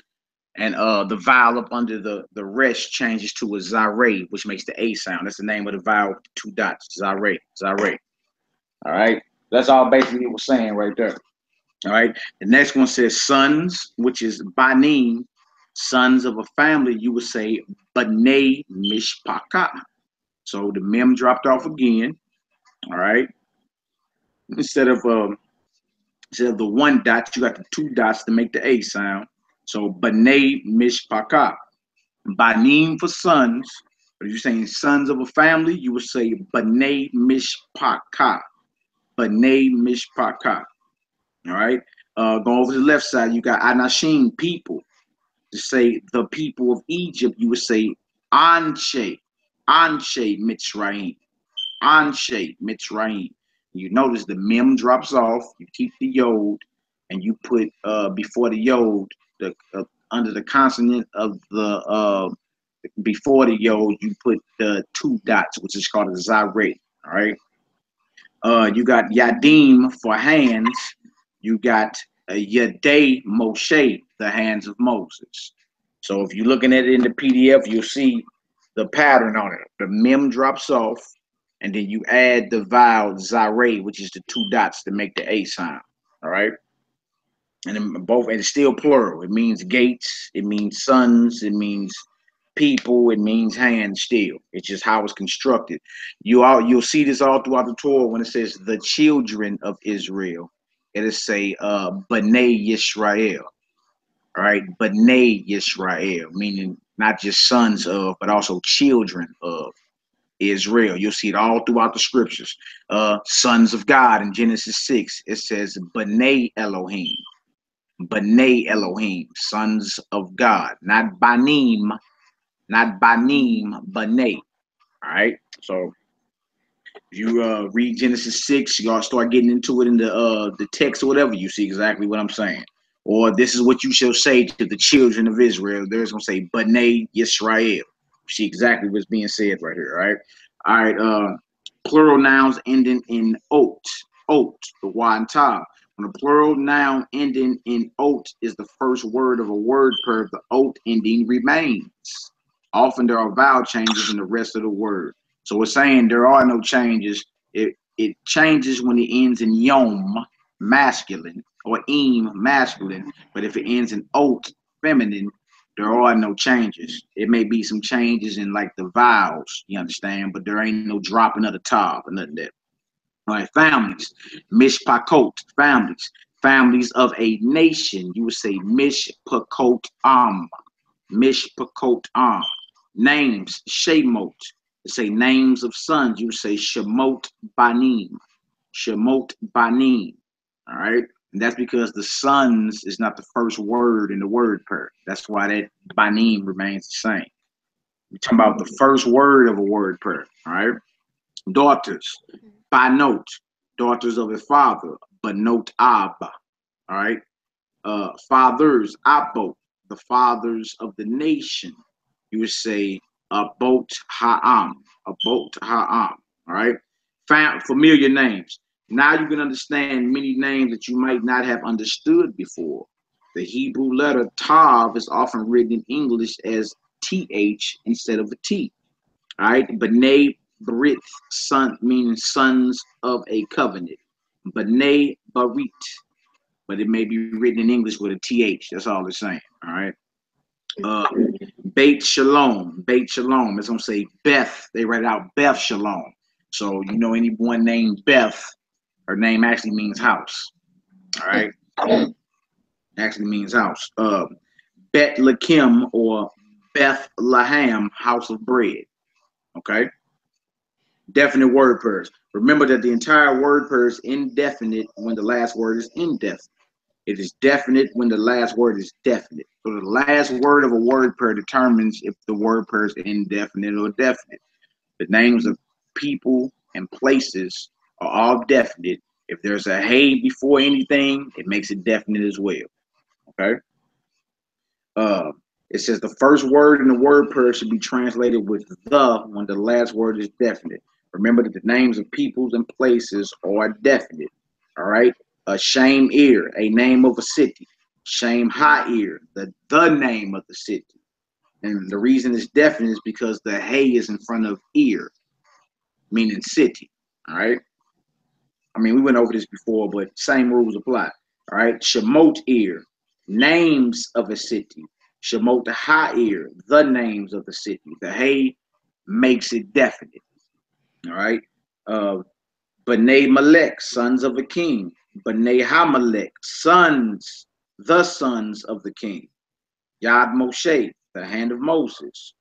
And the vowel up under the rest changes to a zare, which makes the A sound. That's the name of the vowel, two dots, zare. All right. That's all basically it was saying right there. All right. The next one says sons, which is banim, sons of a family. You would say b'nai mishpaka. So the mem dropped off again. All right. Instead of the one dot, you got the two dots to make the A sound. So b'nai mishpaka. Banim for sons. If you're saying sons of a family, you would say b'nai mishpaka. B'nai mishpaka. All right. Going over to the left side, you got anashim, people. To say the people of Egypt, you would say Anshe, Anshe Mitzrayim, Anshe Mitzrayim. You notice the mem drops off. You keep the yod, and you put before the yod, the under the consonant of the before the yod, you put the two dots, which is called a zirate. All right. You got yadim for hands. You got Yadei Moshe, the hands of Moses. So if you're looking at it in the PDF, you'll see the pattern on it. The mem drops off, and then you add the vowel zare, which is the two dots to make the A sound. All right. And then both, and it's still plural. It means gates, it means sons, it means people, it means hands still. It's just how it's constructed. You'll see this all throughout the Torah when it says the children of Israel. It'll say B'nai Yisrael. All right, B'nai Yisrael, meaning not just sons of, but also children of Israel. You'll see it all throughout the scriptures. Sons of God in Genesis 6, it says B'nai Elohim. B'nai Elohim, sons of God, not Banim, B'nai. All right, so if you read Genesis 6, y'all start getting into it in the text or whatever, you see exactly what I'm saying. Or this is what you shall say to the children of Israel. There's gonna say B'nai Yisrael. You see exactly what's being said right here. All right. Plural nouns ending in ot, the wa and ta. When a plural noun ending in ot is the first word of a word pair, the ot ending remains. Often there are vowel changes in the rest of the word. So we're saying there are no changes. It changes when it ends in yom, masculine, or im, masculine. But if it ends in ot, feminine, there are no changes. It may be some changes in like the vowels, you understand, but there ain't no dropping of the top or nothing there. All right, families, mishpakot, families of a nation. You would say mishpakot mishpakot names, shemot. To say names of sons, you would say shemot banim, all right, and that's because the sons is not the first word in the word pair. That's why that banim remains the same. We're talking about the first word of a word pair. All right, daughters, banot, daughters of a father, banot abba. All right, fathers, abot, the fathers of the nation. You would say abot ha'am, all right, familiar names. Now you can understand many names that you might not have understood before. The Hebrew letter tav is often written in English as th instead of a t. All right, B'nai Brit, son, meaning sons of a covenant. B'nai Barit, but it may be written in English with a th. That's all it's saying. All right. Beit Shalom. It's gonna say Beth. They write out Beth Shalom. So you know anyone named Beth, her name actually means house. All right. Actually means house. Bet Lakim or Beth Laham, house of bread. Okay. Definite word pairs. Remember that the entire word pair is indefinite when the last word is indefinite. It is definite when the last word is definite. So the last word of a word pair determines if the word pair is indefinite or definite. The names of people and places are all definite. If there's a hey before anything, it makes it definite as well. Okay. It says the first word in the word pair should be translated with the when the last word is definite. Remember that the names of peoples and places are definite. All right. A shame ear, a name of a city. Shame ha'ir, the name of the city. And the reason it's definite is because the hey is in front of ear, meaning city. All right. I mean, we went over this before, but same rules apply. All right. Shemot ear, names of a city. Shemot ha'ir, the names of the city. The hey makes it definite. All right. B'nai Melech, sons of a king. B'nai Hamelech, the sons of the king. Yad Moshe, the hand of Moses.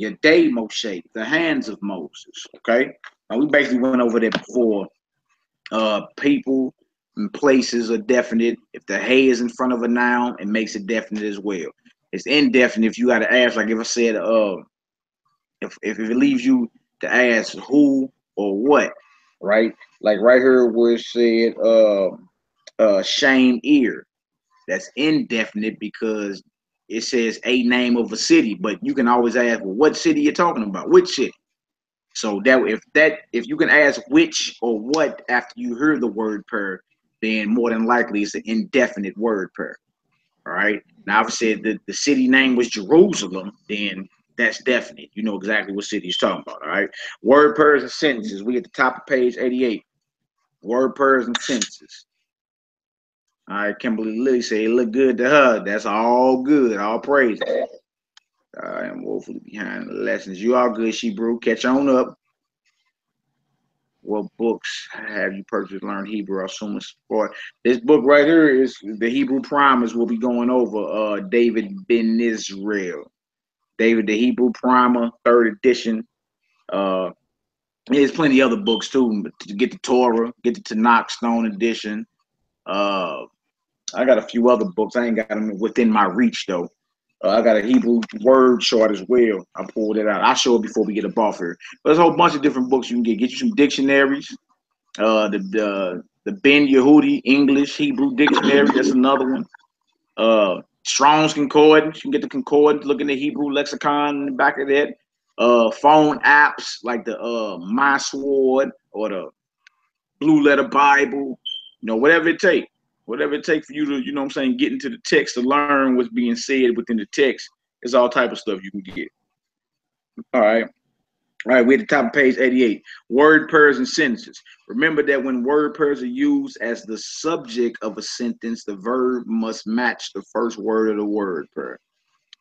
Yadei Moshe, the hands of Moses. Okay. Now we basically went over that before. People and places are definite. If the hey is in front of a noun, it makes it definite as well. It's indefinite if you got to ask, like if I said, if it leaves you to ask who or what, right? Like right here where it said shame ear. That's indefinite because it says a name of a city, but you can always ask, well, what city you're talking about, which city. So if you can ask which or what after you hear the word per, then more than likely it's an indefinite word per. All right. Now, if I said that the city name was Jerusalem, then that's definite. You know exactly what city he's talking about. All right. Word pairs and sentences. We at the top of page 88. Word pairs and sentences. All right. Kimberly Lilly say it look good to her. That's all good. All praise. I am woefully behind the lessons. You all good, Shebrew. Catch on up. What books have you purchased to learn Hebrew? I assume it's for this book right here is the Hebrew Primers we'll be going over. David Ben Israel. David the Hebrew Primer, 3rd edition. There's plenty of other books too. To get the Torah, get the Tanakh Stone edition. I got a few other books. I ain't got them within my reach though. I got a Hebrew word chart as well. I pulled it out. I'll show it before we get up off here. But there's a whole bunch of different books you can get. Get you some dictionaries. The Ben Yehudi English Hebrew Dictionary. That's another one. Strong's Concordance. You can get the Concordance. Look in the Hebrew lexicon in the back of that. Phone apps like the My Sword or the Blue Letter Bible. You know, whatever it takes. Whatever it takes for you to, you know what I'm saying, get into the text to learn what's being said within the text. There's all type of stuff you can get. All right. All right, we're at the top of page 88. Word pairs and sentences. Remember that when word pairs are used as the subject of a sentence, the verb must match the first word of the word pair.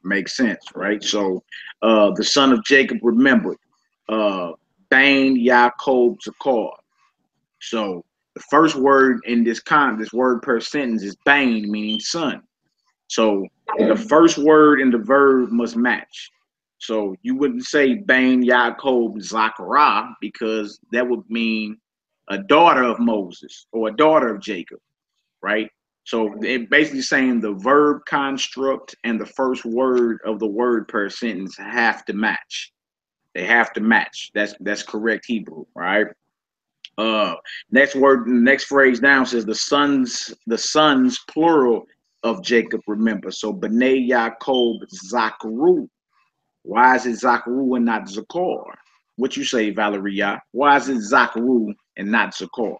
Makes sense, right? So the son of Jacob remembered. Bain, Yaakov, Zakar. So the first word in this word per sentence is Bain, meaning son. So the first word in the verb must match. So you wouldn't say Bain Yaakov Zachariah because that would mean a daughter of Moses or a daughter of Jacob, right? So it basically saying the verb construct and the first word of the word per sentence have to match. They have to match. That's correct Hebrew, right? Next phrase down says the sons plural of Jacob remember. So B'nai Yaakov Zachru. Why is it Zachru and not Zakor? What you say, Valeria? Why is it Zachru and not Zakor?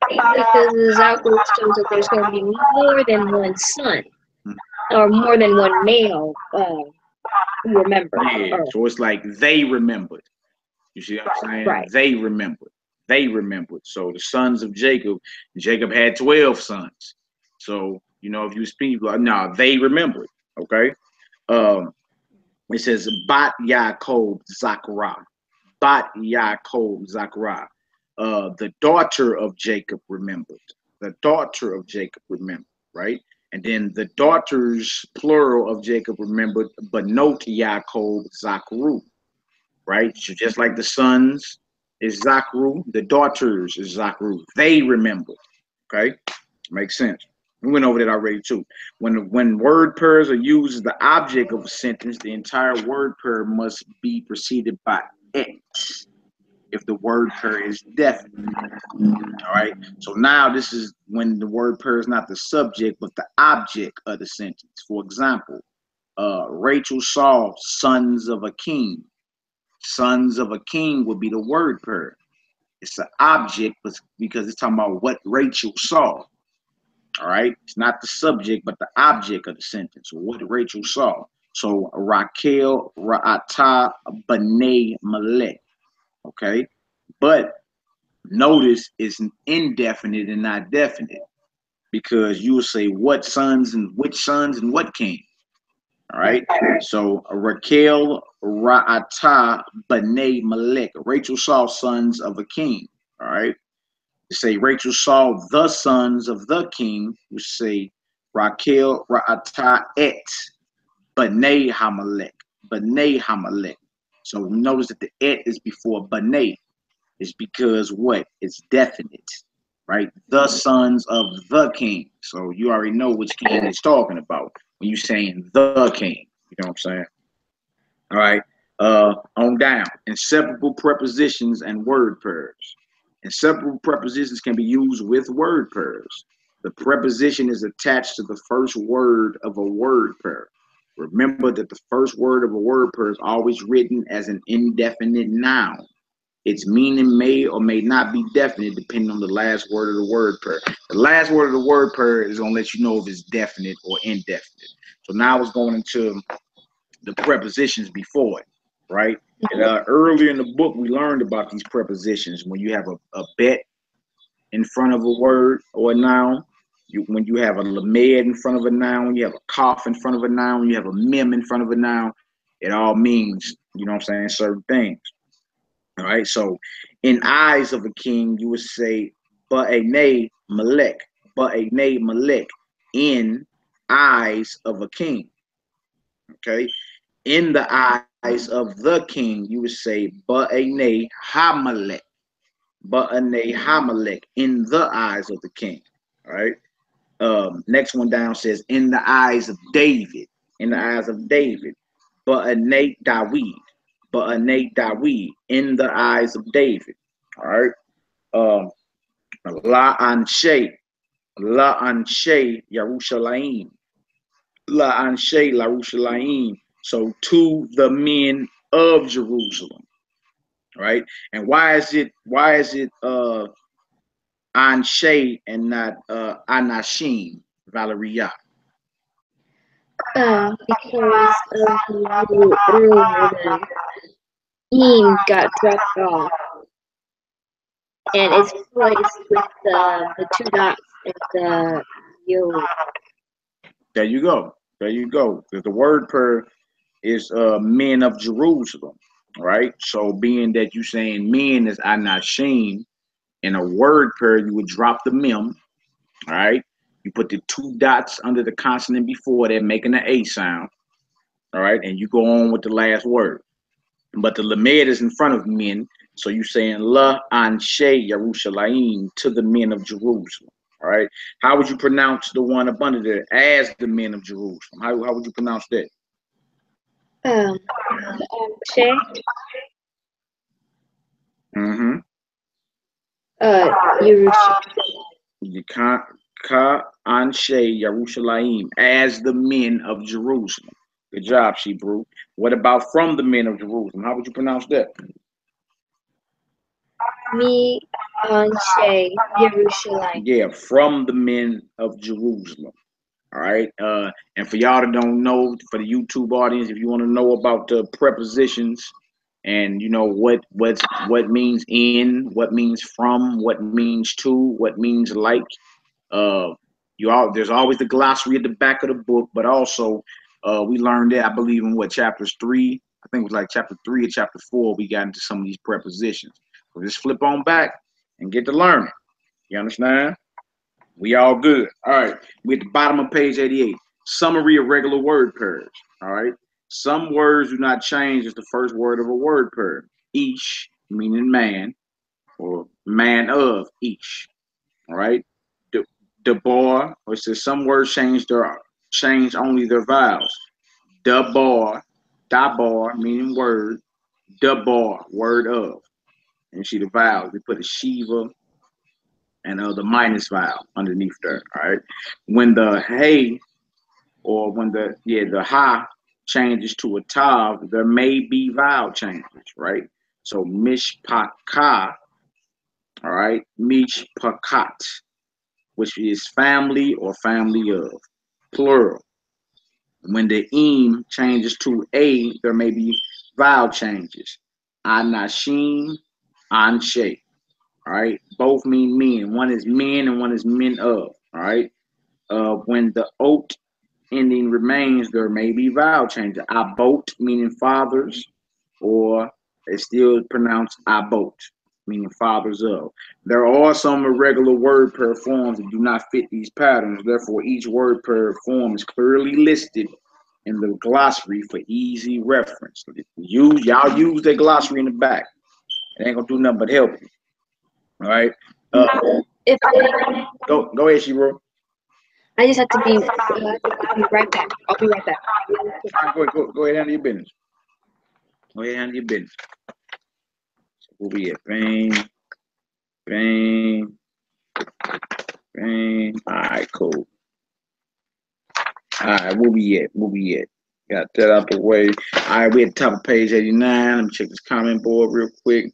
Because the Zachariah shows that there's going to be more than one son, or more than one male who remember. Yeah, so it's like they remembered. You see what I'm saying? Right. They remembered. They remembered. So the sons of Jacob had 12 sons. So, you know, if you speak, no, they remembered. Okay. It says Bat Yaakov Zachariah. Bat Yaakov Zachariah. The daughter of Jacob remembered. The daughter of Jacob remembered, right? And then the daughters, plural of Jacob remembered, Banot Yaakov Zachru, right? So just like the sons is Zachru, the daughters is Zachru. They remembered, okay? Makes sense. We went over that already too. When word pairs are used as the object of a sentence, the entire word pair must be preceded by X if the word pair is definite. All right. So now this is when the word pair is not the subject but the object of the sentence. For example, Rachel saw sons of a king. Sons of a king would be the word pair. It's an object because it's talking about what Rachel saw. All right, it's not the subject, but the object of the sentence, what Rachel saw. So Raquel Ra'ata B'nai Malek. Okay, but notice it's indefinite and not definite because you will say what sons and which sons and what king. All right, so Raquel Ra'ata B'nai Malek. Rachel saw sons of a king. All right. Say Rachel saw the sons of the king, we say Raquel Ra'ata et B'nai Hamalek. B'nai Hamalek. So notice that the et is before B'nai. It's because what? It's definite, right? The sons of the king. So you already know which king it's talking about when you're saying the king. You know what I'm saying? All right. On down. Inseparable prepositions and word pairs. Inseparable prepositions can be used with word pairs. The preposition is attached to the first word of a word pair. Remember that the first word of a word pair is always written as an indefinite noun. Its meaning may or may not be definite depending on the last word of the word pair. The last word of the word pair is going to let you know if it's definite or indefinite. So now it's going into the prepositions before it, right? And, earlier in the book, we learned about these prepositions. When you have a bet in front of a word or a noun, when you have a lamed in front of a noun, you have a cough in front of a noun, you have a mem in front of a noun, it all means, you know what I'm saying, certain things. All right, so in eyes of a king, you would say ba'enei malek, ba'enei malek, in eyes of a king. Okay, in the eyes of the king, you would say ba'enei hamalek, ba'enei hamalek, in the eyes of the king. All right. Next one down says in the eyes of David, in the eyes of David, ba'enei Dawid, ba'enei Dawid, in the eyes of David. All right. La anshe, la anshe Yerushalayim, la anshe Yerushalayim. So to the men of Jerusalem, right? And why is it anshe and not anashim, Valeria? Because of the rule earlier than Eam got dropped off, and it's placed with the two dots and the yod. There you go. There you go. The word per is men of Jerusalem, right? So being that you saying men is anashim, in a word pair, you would drop the mem, all right? You put the two dots under the consonant before that, making the A sound, all right? And you go on with the last word. But the lamed is in front of men, so you saying la anshe Yerushalayim, to the men of Jerusalem, all right? How would you pronounce the one up under there, as the men of Jerusalem? How would you pronounce that? Shay. Mm-hmm. Yerushalayim. Ka anshe Yerushalayim, as the men of Jerusalem. Good job, Shebrew. What about from the men of Jerusalem? How would you pronounce that? Me anshe Yerushalayim. Yeah, from the men of Jerusalem. All right. And for y'all that don't know, for the YouTube audience, if you want to know about the prepositions and you know what means in, what means from, what means to, what means like, there's always the glossary at the back of the book, but also we learned that, I believe, in chapters 3, I think it was like chapter 3 or chapter 4, we got into some of these prepositions. So just flip on back and get to learning. You understand? We all good. All right. We at the bottom of page 88. Summary of regular word pairs. All right. Some words do not change as the first word of a word pair. Ish, meaning man, or man of ish. All right. Debar, or it says some words change only their vowels. Dabar, meaning word. Dabar, word of. And you see the vowels. We put a shiva and the minus vowel underneath there. All right. When the hey, or when the ha changes to a tav, there may be vowel changes, right? So mishpaka, all right, mishpakat, which is family or family of, plural. When the im changes to a, there may be vowel changes. Anashim, anshe. All right, both mean men. One is men and one is men of. All right. When the ot ending remains, there may be vowel changes. Abot, meaning fathers, or it's still pronounced abot, meaning fathers of. There are some irregular word pair forms that do not fit these patterns. Therefore, each word pair form is clearly listed in the glossary for easy reference. Y'all use the glossary in the back. It ain't gonna do nothing but help you. All right. Go ahead, Shiro. I just have to be right back. I'll be right back. Go ahead, handle your business. Go ahead and handle your business. Where we at? Bang, bang, bang. All right, cool. All right, where we at? Where we at? Got that out the way. All right, we at the top of page 89. Let me check this comment board real quick.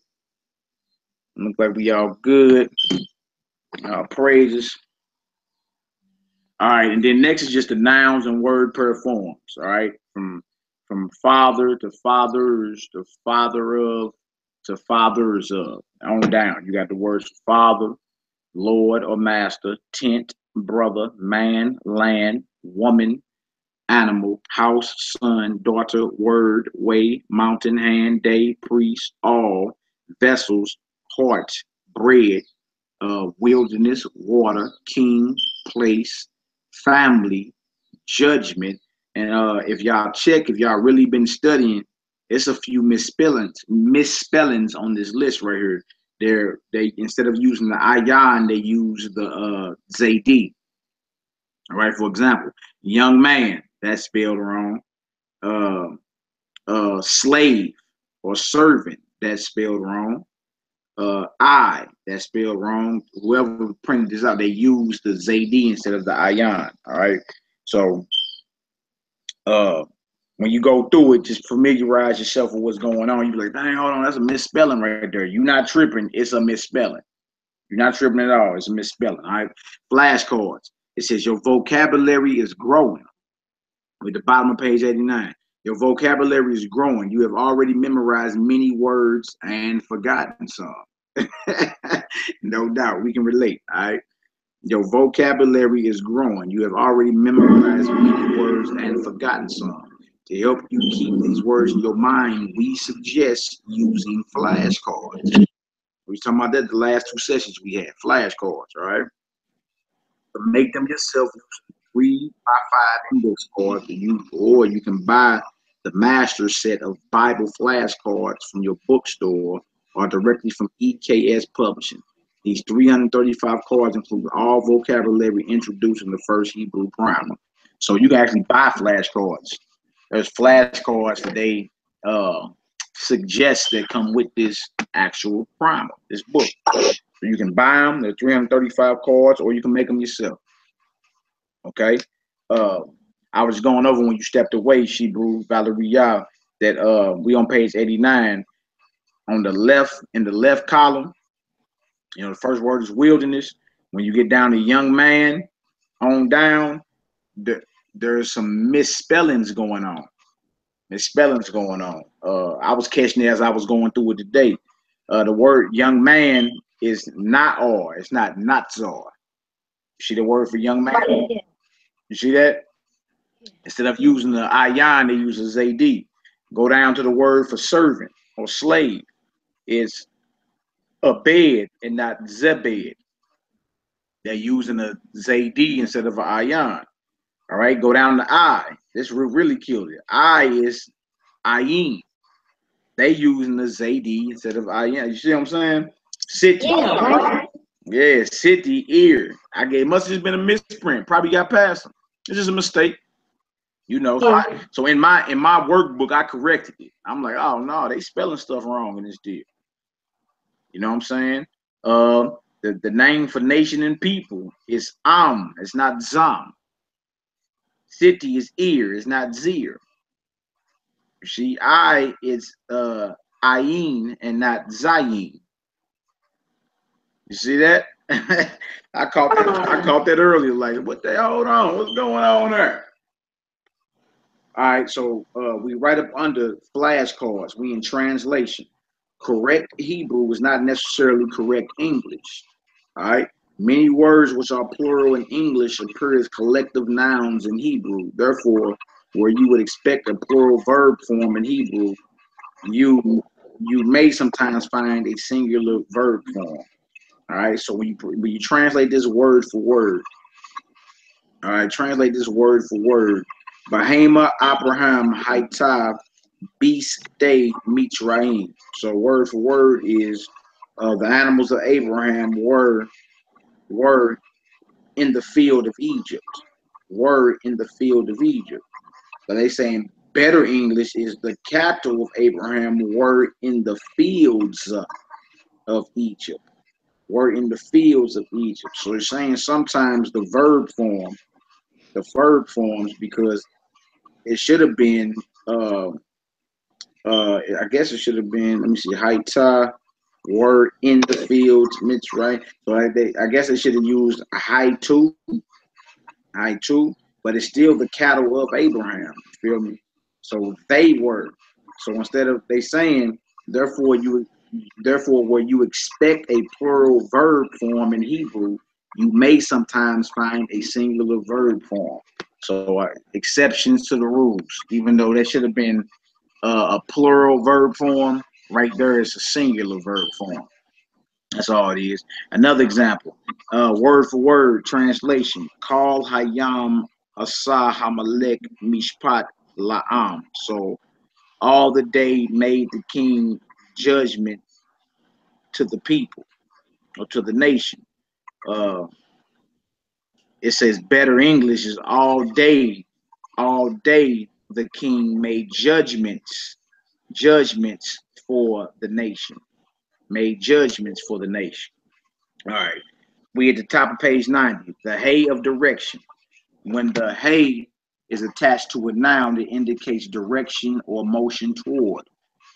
Look like we all good. Praises. All right, and then next is just the nouns and word per forms. All right, from father to fathers to father of to fathers of on down. You got the words father, Lord or master, tent, brother, man, land, woman, animal, house, son, daughter, word, way, mountain, hand, day, priest, all, vessels, heart, bread, wilderness, water, king, place, family, judgment. And if y'all really been studying, it's a few misspellings on this list right here. They instead of using the ayan, they use the ZD. All right, for example, young man, that's spelled wrong. Slave or servant, that's spelled wrong. That's spelled wrong. Whoever printed this out, they used the ZD instead of the ayan. All right, so when you go through it, just familiarize yourself with what's going on. You be like, dang, hold on, that's a misspelling right there. You're not tripping, it's a misspelling. You're not tripping at all, it's a misspelling. All right, flashcards. It says your vocabulary is growing. At the bottom of page 89. Your vocabulary is growing. You have already memorized many words and forgotten some. No doubt, we can relate. All right. Your vocabulary is growing. You have already memorized many words and forgotten some. To help you keep these words in your mind, we suggest using flashcards. We was talking about that the last two sessions we had. Flashcards, all right? To make them yourself, 3x5 index cards, or you can buy the master set of Bible flashcards from your bookstore or directly from EKS Publishing. These 335 cards include all vocabulary introduced in the first Hebrew primer. So you can actually buy flashcards. There's flashcards that they suggest that come with this actual primer, this book. So you can buy them. They're 335 cards, or you can make them yourself. Okay. I was going over when you stepped away, Shebrew, Valeria, that we on page 89 on the left, in the left column. You know, the first word is wilderness. When you get down to young man on down, there's some misspellings going on. I was catching it as I was going through it today. The word young man is not or. It's not zor. You see the word for young man? You see that? Instead of using the ayan, they use a ZD. Go down to the word for servant or slave. It's a bed and not zebed. They're using a ZD instead of an ayan. All right, go down to I. This really killed it. I is ayin. They using the ZD instead of ayin. You see what I'm saying? City. Yeah, city, ear. Must have just been a misprint. Probably got past them. It's just a mistake. You know, so in my workbook, I corrected it. I'm like, oh no, they spelling stuff wrong in this deal. You know what I'm saying? The name for nation and people is it's not Zam. City is ear, it's not Zir. You see, I is Ayin and not Zayin. You see that? I caught that earlier. Like, what the hell? Hold on, what's going on there? All right, so we right up under flashcards. We in translation. Correct Hebrew is not necessarily correct English. All right. Many words which are plural in English appear as collective nouns in Hebrew. Therefore, where you would expect a plural verb form in Hebrew, you may sometimes find a singular verb form. All right. So when you translate this word for word, all right, translate this word for word. Bahama, Abraham, Haitav, Beast Day, Mitzrayim. So word for word is the animals of Abraham were in the field of Egypt. Were in the field of Egypt. So they saying better English is the cattle of Abraham were in the fields of Egypt. Were in the fields of Egypt. So it's saying sometimes the verb forms, because it should have been, I guess it should have been, let me see, Haita, were in the fields, right? So I guess they should have used Haitu, but it's still the cattle of Abraham. You feel me? So they were. So instead of they saying, therefore where you expect a plural verb form in Hebrew, you may sometimes find a singular verb form. So exceptions to the rules, even though that should have been a plural verb form, right there is a singular verb form. That's all it is. Another example, word for word translation. Call Hayam Asa Hamalek Mishpat La'am. So all the day made the king judgment to the people or to the nation. It says better English is all day the king made judgments for the nation. Made judgments for the nation. All right. We at the top of page 90. The hay of direction. When the hay is attached to a noun that indicates direction or motion toward.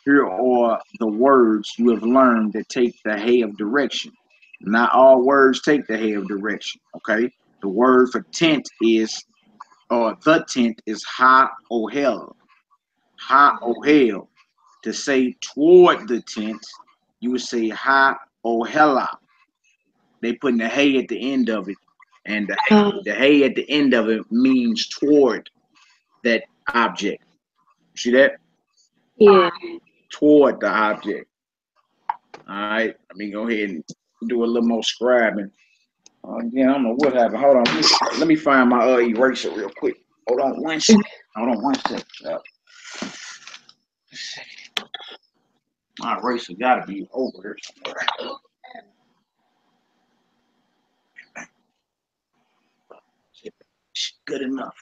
Here are the words you have learned that take the hay of direction. Not all words take the hay of direction. Okay. The word for tent is, or the tent is ha-ohel. Ha-ohel. To say toward the tent, you would say ha-ohela. They putting the hay at the end of it, and the hay at the end of it means toward that object. See that? Yeah. Toward the object. All right. Let me go ahead and do a little more scribing. Again, I don't know what happened. Hold on. Let me find my eraser real quick. Hold on one second. My eraser gotta be over here somewhere. Good enough.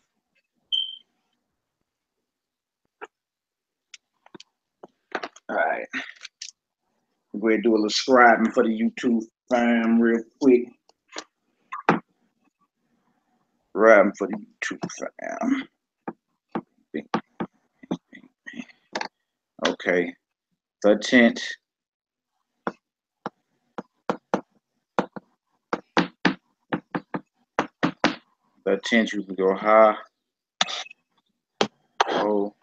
All right. Go ahead and do a little scribing for the YouTube fam real quick. Scribing for the YouTube fam. Okay. The tent. The tent, you can go high. Oh.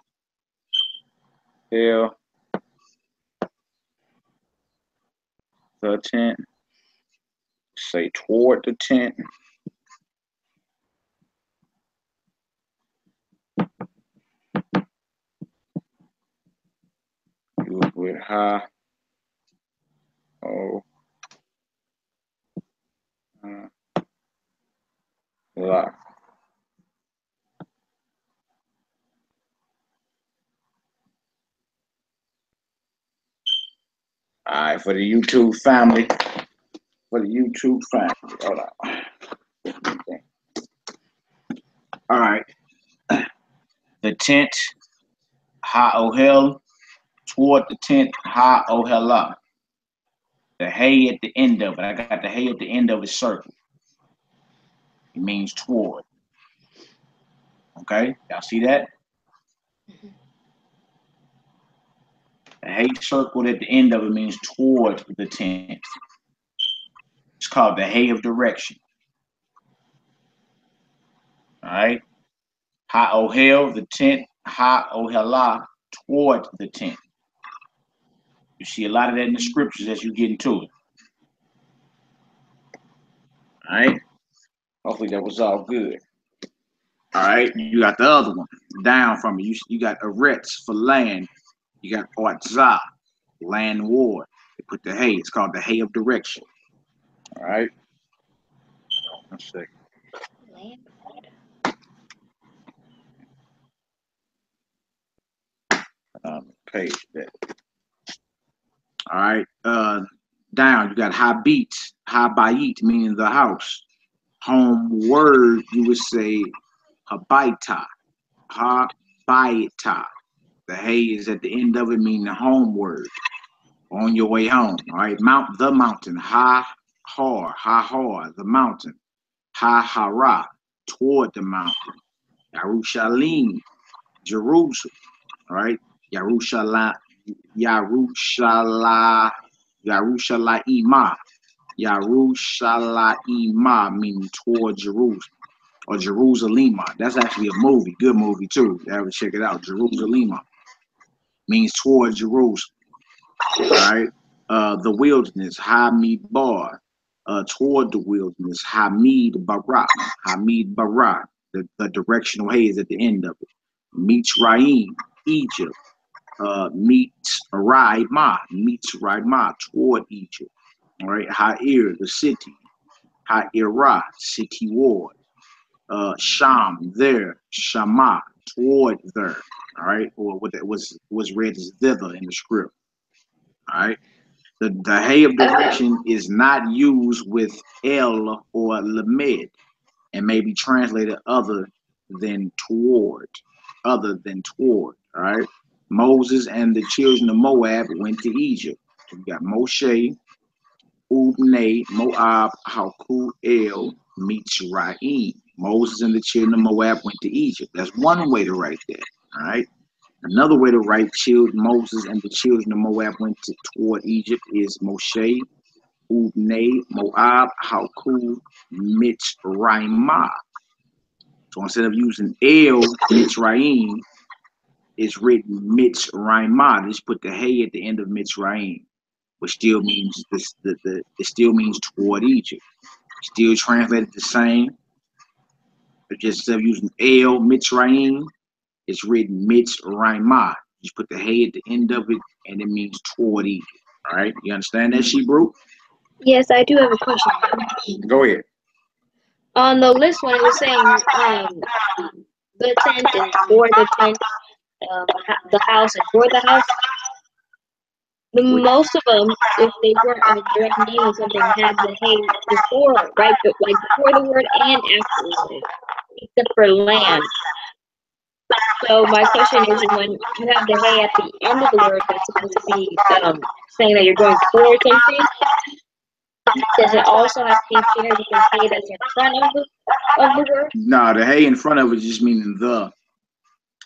Hell. The tent. Say toward the tent. Do it with high. Oh. Lock. All right, for the YouTube family. Hold on. Okay. All right. The tent, ha-ohel. Toward the tent, ha-ohela. The hay at the end of it. I got the hay at the end of it circle. It means toward. Okay, y'all see that? The hay circled at the end of it means toward the tent. It's called the hay of direction. All right. Ha-ohel, the tent, ha-ohela, toward the tent. You see a lot of that in the scriptures as you get into it. All right. Hopefully that was all good. All right. You got the other one down from it. You got eretz for land. You got otzah, land war. They put the hay. It's called the hay of direction. All right. One second. Page that. All right. Down. You got habit, habayit, meaning the house. Home word, you would say habaita. Bayita. The hay is at the end of it, meaning homeward, on your way home. All right, mount the mountain. Ha the mountain. Ha hara, toward the mountain. Yarushalim, Jerusalem. All right, Yarushalayim, Yarushala, Yarushalayimah. Yarushalayimah, meaning toward Jerusalem. Or Jerusalem. That's actually a movie, good movie too. You ever check it out? Jerusalem means toward Jerusalem. All right. The wilderness, Hamid Bar. Toward the wilderness, Hamid Barak. Hamid Barak. The directional hay is at the end of it. Mitzrayim, Egypt. Mitzrayimah, Mitzrayimah, toward Egypt. All right. Ha'ir, the city. Ha'irah, city ward. Sham, there. Shama, toward there. All right. Or what that was read as thither in the script. All right. The hay of direction is not used with el or lamed and may be translated other than toward. Other than toward. All right. Moses and the children of Moab went to Egypt. So we got Moshe, Ubne, Moab, Haku, El, Mitzrayim. Moses and the children of Moab went to Egypt. That's one way to write that. All right. Another way to write Moses and the children of Moab went toward Egypt is Moshe, Ubne, Moab, Haku, Mitzrayimah. So instead of using El, Mitzrayim, it's written Mitzrayimah. Just put the hay at the end of Mitzrayim, which still means it still means toward Egypt. Still translated the same. But just instead of using El, Mitzrayim, it's written Mitzrayimah. Just put the hay at the end of it, and it means toward Egypt. All right, you understand that, Shebrew? Yes, I do have a question. Go ahead. On the list when it was saying the tent and for the tent, the house and for the house, most of them, if they weren't a direct name or something, had the hay before, right? But like before the word and after the word, except for land. So my question is, when you have the hay at the end of the word, that's supposed to be saying that you're going towards something. Does it also have to be paired with the hay that's in front of the word? Nah, the hay in front of it just meaning the,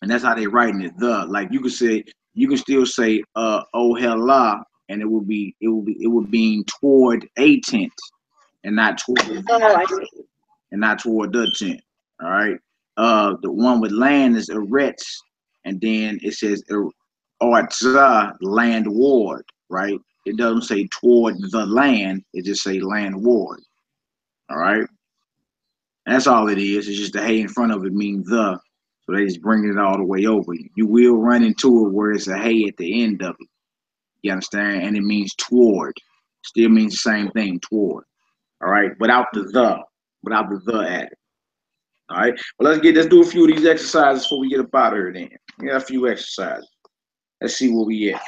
and that's how they writing it. The, like you can still say oh hella, and it would be toward a tent, and not toward the tent. All right. The one with land is eretz, and then it says Artza, land ward, right? It doesn't say toward the land, it just say land ward. All right. And that's all it is. It's just the hay in front of it means the, so they just bring it all the way over. You will run into it where it's a hay at the end of it. You understand? And it means toward. Still means the same thing, toward. All right, without the added. All right. Well, let's do a few of these exercises before we get up out of here. Then we got a few exercises. Let's see where we at.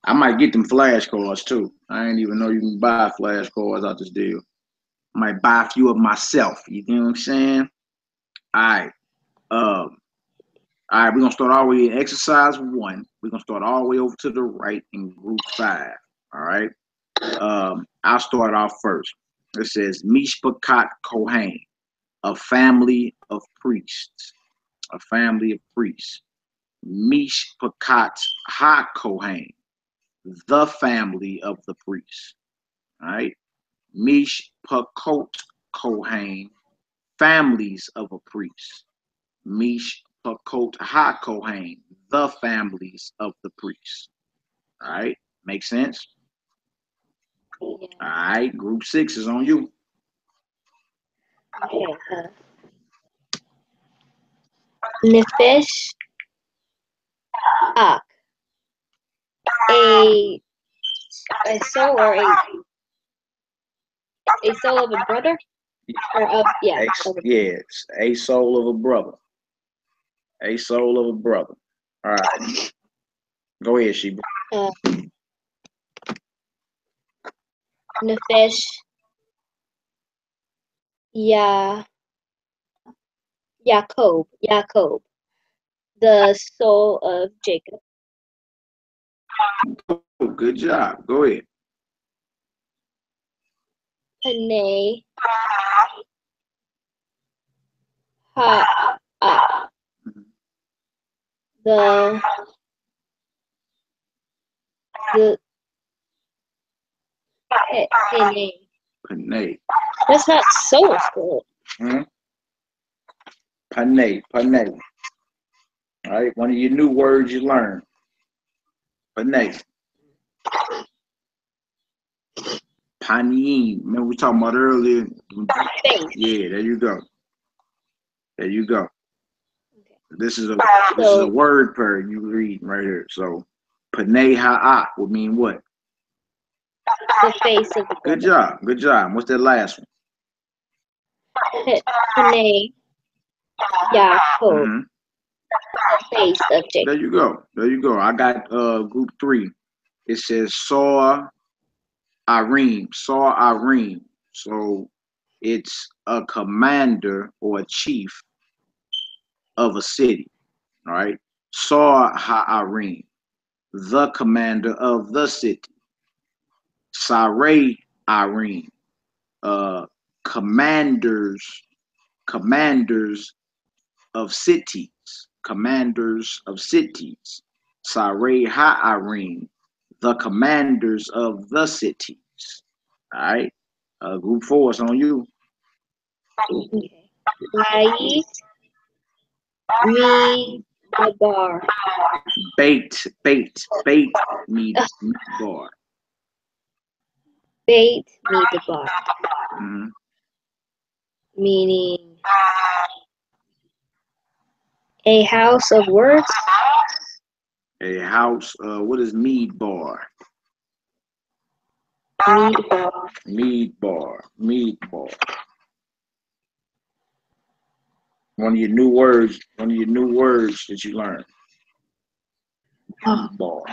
I might get them flashcards too. I didn't even know you can buy flashcards out this deal. I might buy a few of myself. You know what I'm saying? All right. All right. We're gonna start all the way in exercise 1. We're gonna start all the way over to the right in group 5. All right. I'll start off first. It says Mishpakat Kohen, a family of priests. A family of priests. Mishpakat HaKohen, the family of the priests. All right. Mishpakot Kohen, families of a priest. Mishpakot HaKohen, the families of the priests. All right. Make sense? All right. Group 6 is on you. Okay. Nefesh Ak, a soul or a soul of a brother, or of it's a soul of a brother. A soul of a brother. All right. Go ahead, Sheba. Nefesh Yaakov, the soul of Jacob. Oh, good job. Go ahead. Panay ha the Panay. Panay. That's not soul spelled. Panay. Panay. All right. One of your new words you learn. Panay. Panim. Remember we talking about earlier? Face. Yeah, there you go. There you go. Okay. This is a word pair you read right here. So Panay Ha'at would mean what? The face of the woman. Good job. Good job. What's that last one? Panay Yaakov. The face of Jacob. There you go. There you go. I got group 3. It says Saw Arim. Saw Arim. So it's a commander or a chief of a city. All right. Saw Ha'arim. The commander of the city. Saray Arim. Commanders of cities. Commanders of cities. Saray Ha'arim. The commanders of the cities. All right. Group 4 is on you. Okay. Lait me the bar. Bait me bar. Bait me the bar. Mm-hmm. Meaning a house of words. A house. What is mead bar? Mead bar. Mead bar. Mead bar. One of your new words. One of your new words that you learned. Mead bar.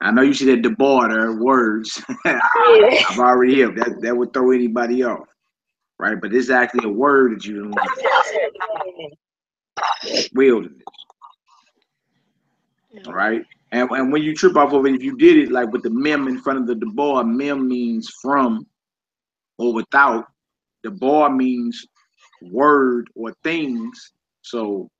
I know you see that the bar there are words. I've already helped. That would throw anybody off, right? But this is actually a word that you learn. Wilderness. All right. And when you trip off of it, if you did it like with the mem in front of the bar, mem means from or without. The bar means word or things. So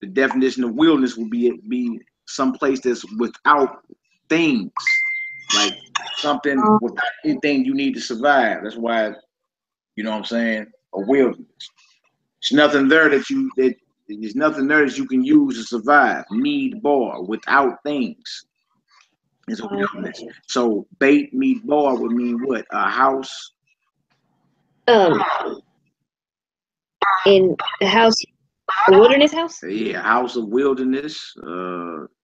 the definition of wilderness would be some place that's without things, like something without anything you need to survive. That's why, you know what I'm saying, a wilderness. There's nothing there there's nothing there that you can use to survive. Need bar without things. It's a wilderness. So bait meat bar would mean what? A house. In a house, a wilderness house. Yeah, a house of wilderness.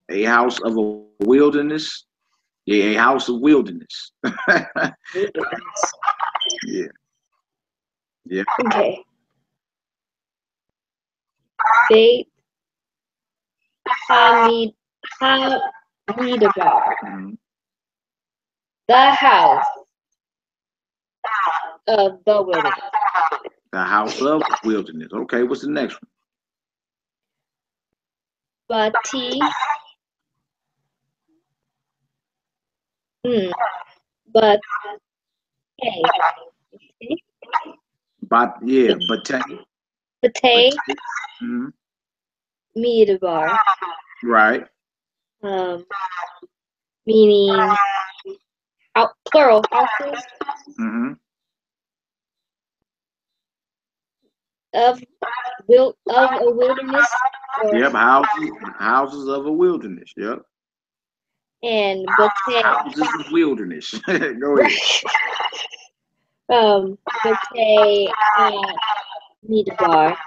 A house of a wilderness. Yeah, a house of wilderness. Yeah. Yeah. Okay. Bait Hamidabar. The house of the wilderness. The house of wilderness. Okay, what's the next one? Bati. But hey. But yeah, Batay. Midabar. Right. Meaning plural houses. Of a wilderness. Yep, houses of a wilderness. Yep. And Batay. Houses of wilderness. Go ahead. Batay Midabar.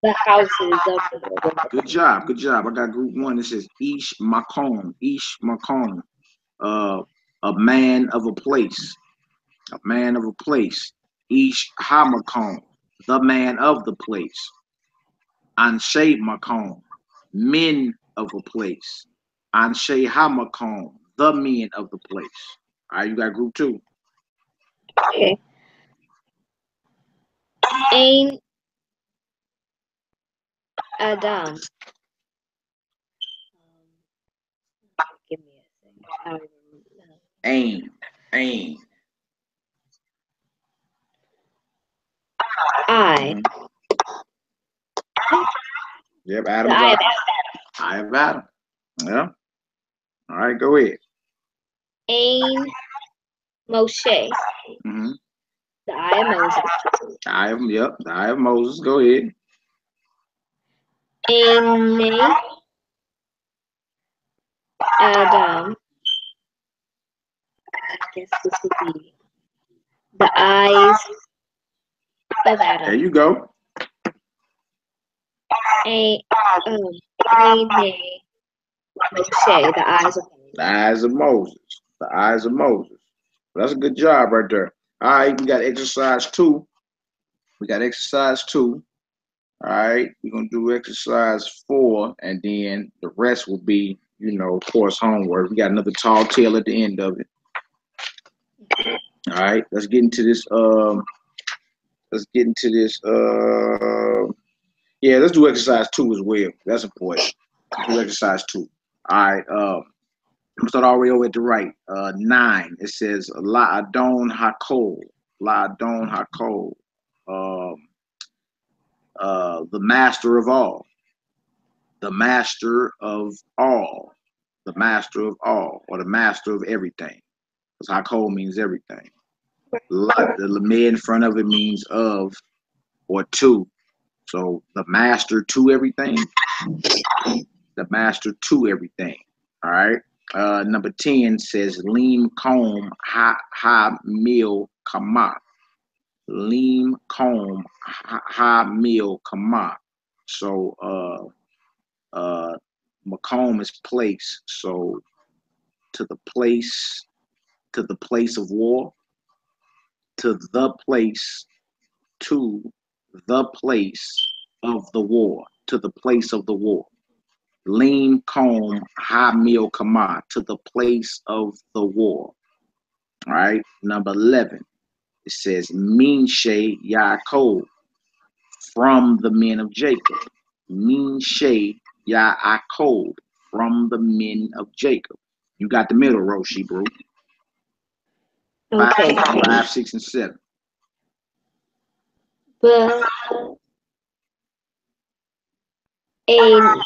The houses of the wilderness. Good job. Good job. I got group 1. It says Ish Makom. Ish Makom. A man of a place. A man of a place. Ish Hamakom. The man of the place. Anshe Makom. Men of a place. Anshe Hamakom. The men of the place. All right, you got group 2. Okay. Ain Adam. Give me a second. I don't even know. Ain. I. Yep, The Adam's eye of Eye of Adam. Yeah. All right, go ahead. Ain Moshe. Mm-hmm. The eye of Moses. The eye of Moses. Go ahead. Ain Adam. I guess this would be the eyes of There Adam. you go. Ain Moshe. The eyes of Moses. The eyes of Moses. The eyes of Moses. That's a good job right there. All right, we got exercise 2. All right, we're going to do exercise 4, and then the rest will be, of course, homework. We got another tall tale at the end of it. All right, let's get into this. Let's do exercise 2 as well. That's important. Let's do exercise 2. All right, I'm going to start all the way over at the right. 9, it says, La'adon HaKol. La'adon HaKol. The master of all. The master of all. The master of all, or the master of everything. Because HaKol means everything. The lamed in front of it means of or to. So the master to everything. The master to everything. All right. Number 10 says Leem Comb Ha Mil Kama. Leem Comb Ha Mil Kama. So Macomb is place. So to the place of war, to the place of the war, to the place of the war. Lean comb high meal kama, to the place of the war. All right. Number 11. It says Minshe Yaakov, from the men of Jacob. Minshe Yaakov, from the men of Jacob. You got the middle, Roshi, bro. Okay. 5, 6, and 7. But Bene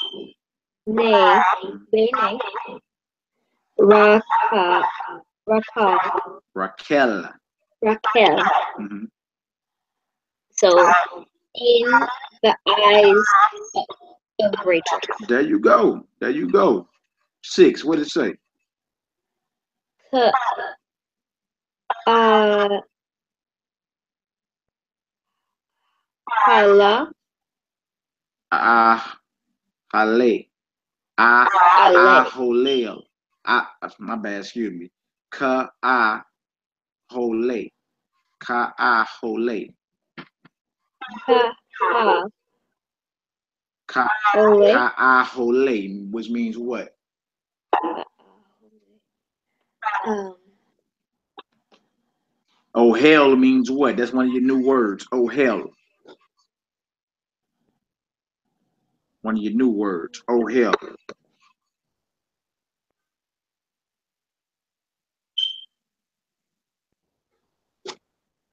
Raquel. Mm-hmm. So in the eyes of Rachel. There you go. 6. What did it say? Hala. Hale. Holel. My bad, excuse me. Hole. Hole. Hole, which means what? Oh hell means what? That's one of your new words. Oh hell. One of your new words. Oh hell.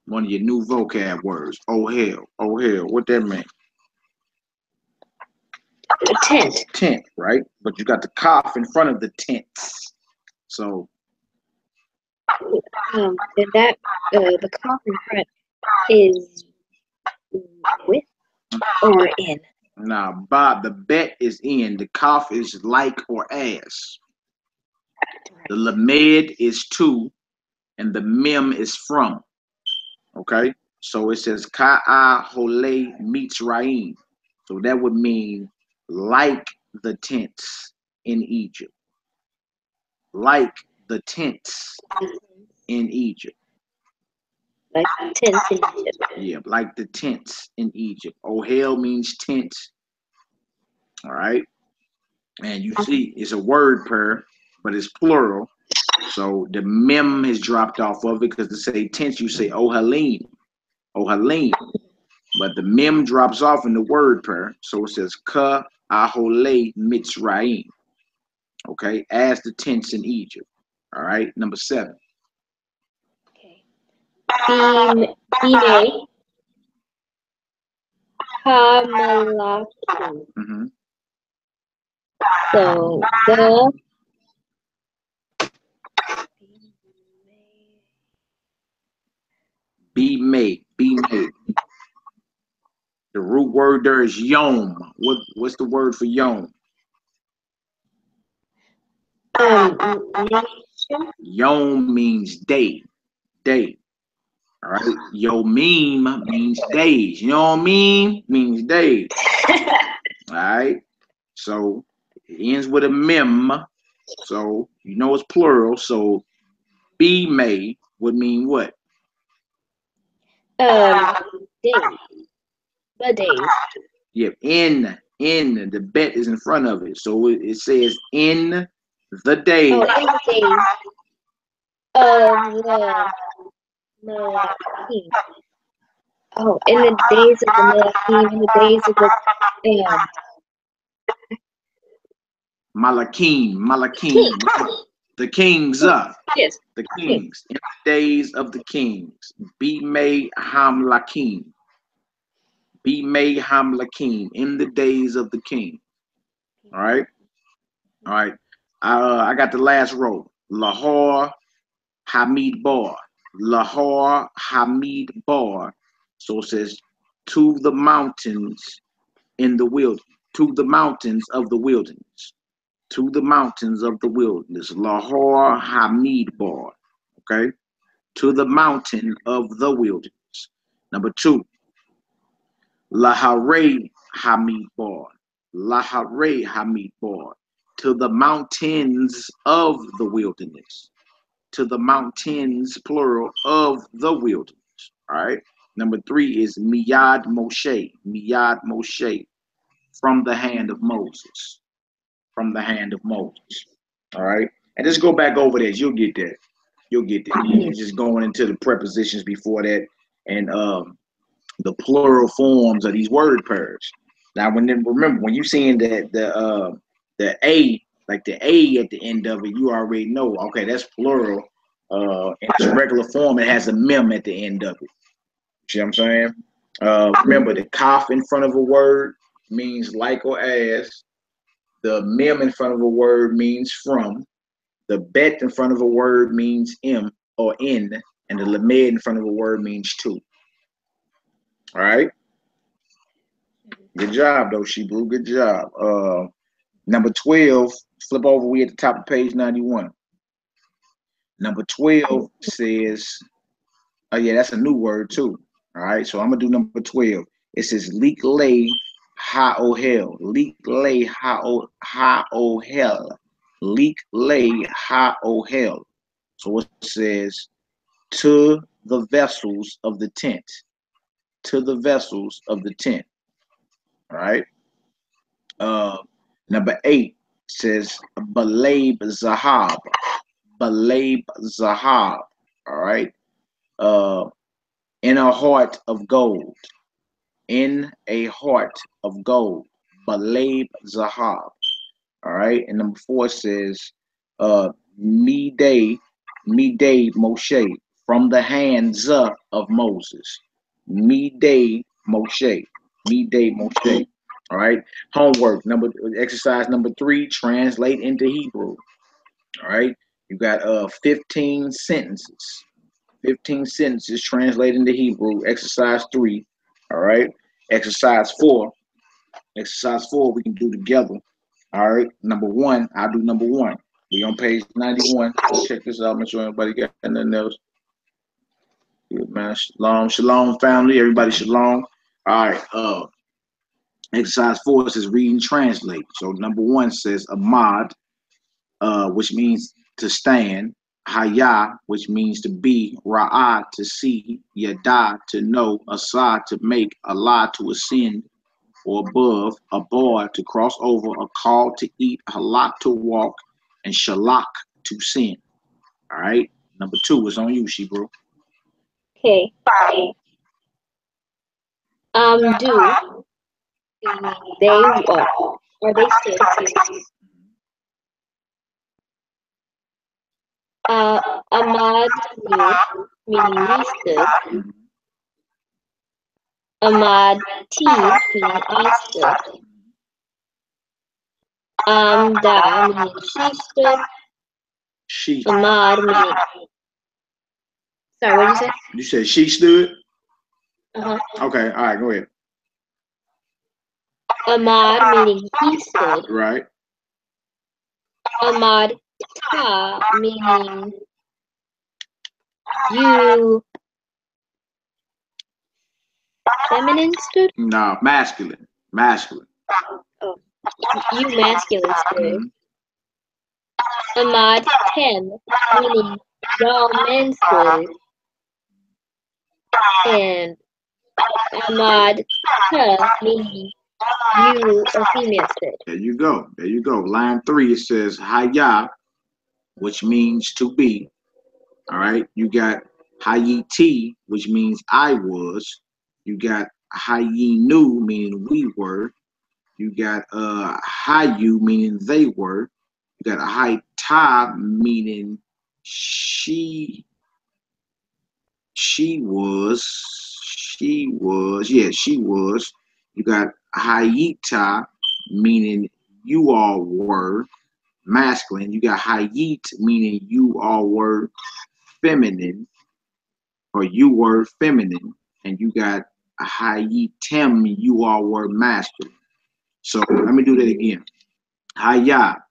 One of your new vocab words. Oh hell. Oh hell. What that mean? Tent. Tent, right? But you got the cough in front of the tents. So and that the cough in front is with or in. Now, Bob, the bet is in. The cough is like or as. The lamed is to, and the mem is from. Okay? So it says Ka'a Hole Mitzrayim. So that would mean like the tents in Egypt. Like the tents in Egypt. Like the tents in Egypt. Yeah, like the tents in Egypt. Ohel means tent. All right. And you see, it's a word pair, but it's plural. So the mem has dropped off of it because to say tents, you say Ohalim. Ohalim. but the mem drops off in the word pair, so it says ka ahole mitzrayim. Okay, as the tents in Egypt. All right, number 7. Okay. Bine Hamalakim. Mm-hmm. So the Be made. The root word there is yom. What's the word for yom? nation. Yom means day. Day. All right. Yomim means days. You know what I mean? Means days. All right. So it ends with a mem. So you know it's plural. So be made would mean what? Days. The days. Yep. In the bet is in front of it. So it says in the days. Oh, in the days of the king. Oh, in the days of the Malachim, in the days of the Malakim. The kings up. yes, The kings. In the days of the kings. Be made hamlakim. Be made hamlakim. In the days of the king. All right. All right. I got the last row. Lahore Hamid Bar. Lahore Hamid Bar. So it says to the mountains in the wilderness. To the mountains of the wilderness. To the mountains of the wilderness. Lahore Hamid Bar. Okay. To the mountain of the wilderness. Number 2. Lahare Hamid Bar. Lahare Hamid Bar. To the mountains of the wilderness. To the mountains, plural, of the wilderness. All right. Number 3 is Miyad Moshe. Miyad Moshe. From the hand of Moses. From the hand of Moses. All right. And just go back over that. You'll get that. You'll get that. It's just going into the prepositions before that and the plural forms of these word pairs. Now, remember when you seeing the a, like the a at the end of it, you already know. Okay, that's plural. In its regular form, it has a mem at the end of it. See what I'm saying? Remember, the kaf in front of a word means like or as. The mem in front of a word means from. The bet in front of a word means m or in, and the lamed in front of a word means to. All right. Good job, though, Shebrew. Good job. Number 12, flip over. We at the top of page 91. Number 12 says, oh, yeah, that's a new word, too. All right, so I'm going to do number 12. It says, leak lay ha-ohel. Leak lay ha-ohel. Leak lay ha-ohel. So it says, to the vessels of the tent. To the vessels of the tent. All right. Number 8 says Balab Zahab. Balab Zahab. All right. In a heart of gold. In a heart of gold. Balab Zahab. All right. And number 4 says Midday Moshe. From the hands of Moses. Midday Moshe. Midday Moshe. All right. Homework exercise number 3, translate into Hebrew. All right. You got 15 sentences. 15 sentences translate into Hebrew. Exercise 3. All right. Exercise 4. Exercise 4 we can do together. All right. Number 1, I'll do number 1. We on page 91. Let's check this out. Make sure everybody got nothing else. Good, man. Shalom, family. Everybody shalom. All right. Exercise 4 says read and translate. So number 1 says Ahmad, which means to stand. Haya, which means to be. Ra'ah, to see. Yada, to know. Asa, to make. Allah, to ascend or above. Abar, to cross over. A call to eat. Halak, to walk. And shalak, to sin. All right. Number 2 is on you, Shebrew. Okay. Do, meaning they or they stood. Ahmad knew, meaning we stood. Ahmad T, meaning I stood. Da, meaning she stood. She. Ahmad, meaning. Sorry, what did you say? You said she stood? Uh-huh. Okay, all right, go ahead. Ahmad, meaning he stood. Right. Ahmad Ta, meaning you feminine stood? No, masculine. Masculine. Oh, you masculine stood. Ahmad Ten, meaning y'all men stood. And Ahmad Ta, meaning you a female stood. There you go. There you go. Line 3, it says Haya, which means to be. All right. You got Hayiti, which means I was. You got Hayinu, meaning we were. You got Hayu, meaning they were. You got Haita, meaning she was. Yeah, she was. You got Hayita, meaning you all were masculine. You got Hayit, meaning you all were feminine, or you were feminine. And you got Hayitem, you all were masculine. So let me do that again. Haya,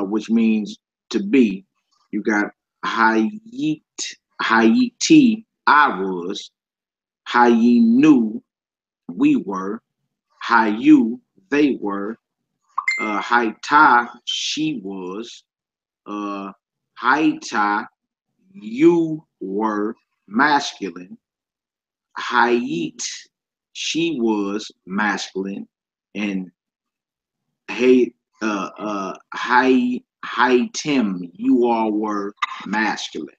which means to be. You got Hayit, Hayiti, I was. Hayinu, we were. Hayu, they were. Haita, she was. Haita, you were masculine. Hayit, she was masculine. And hey, Tim, you all were masculine.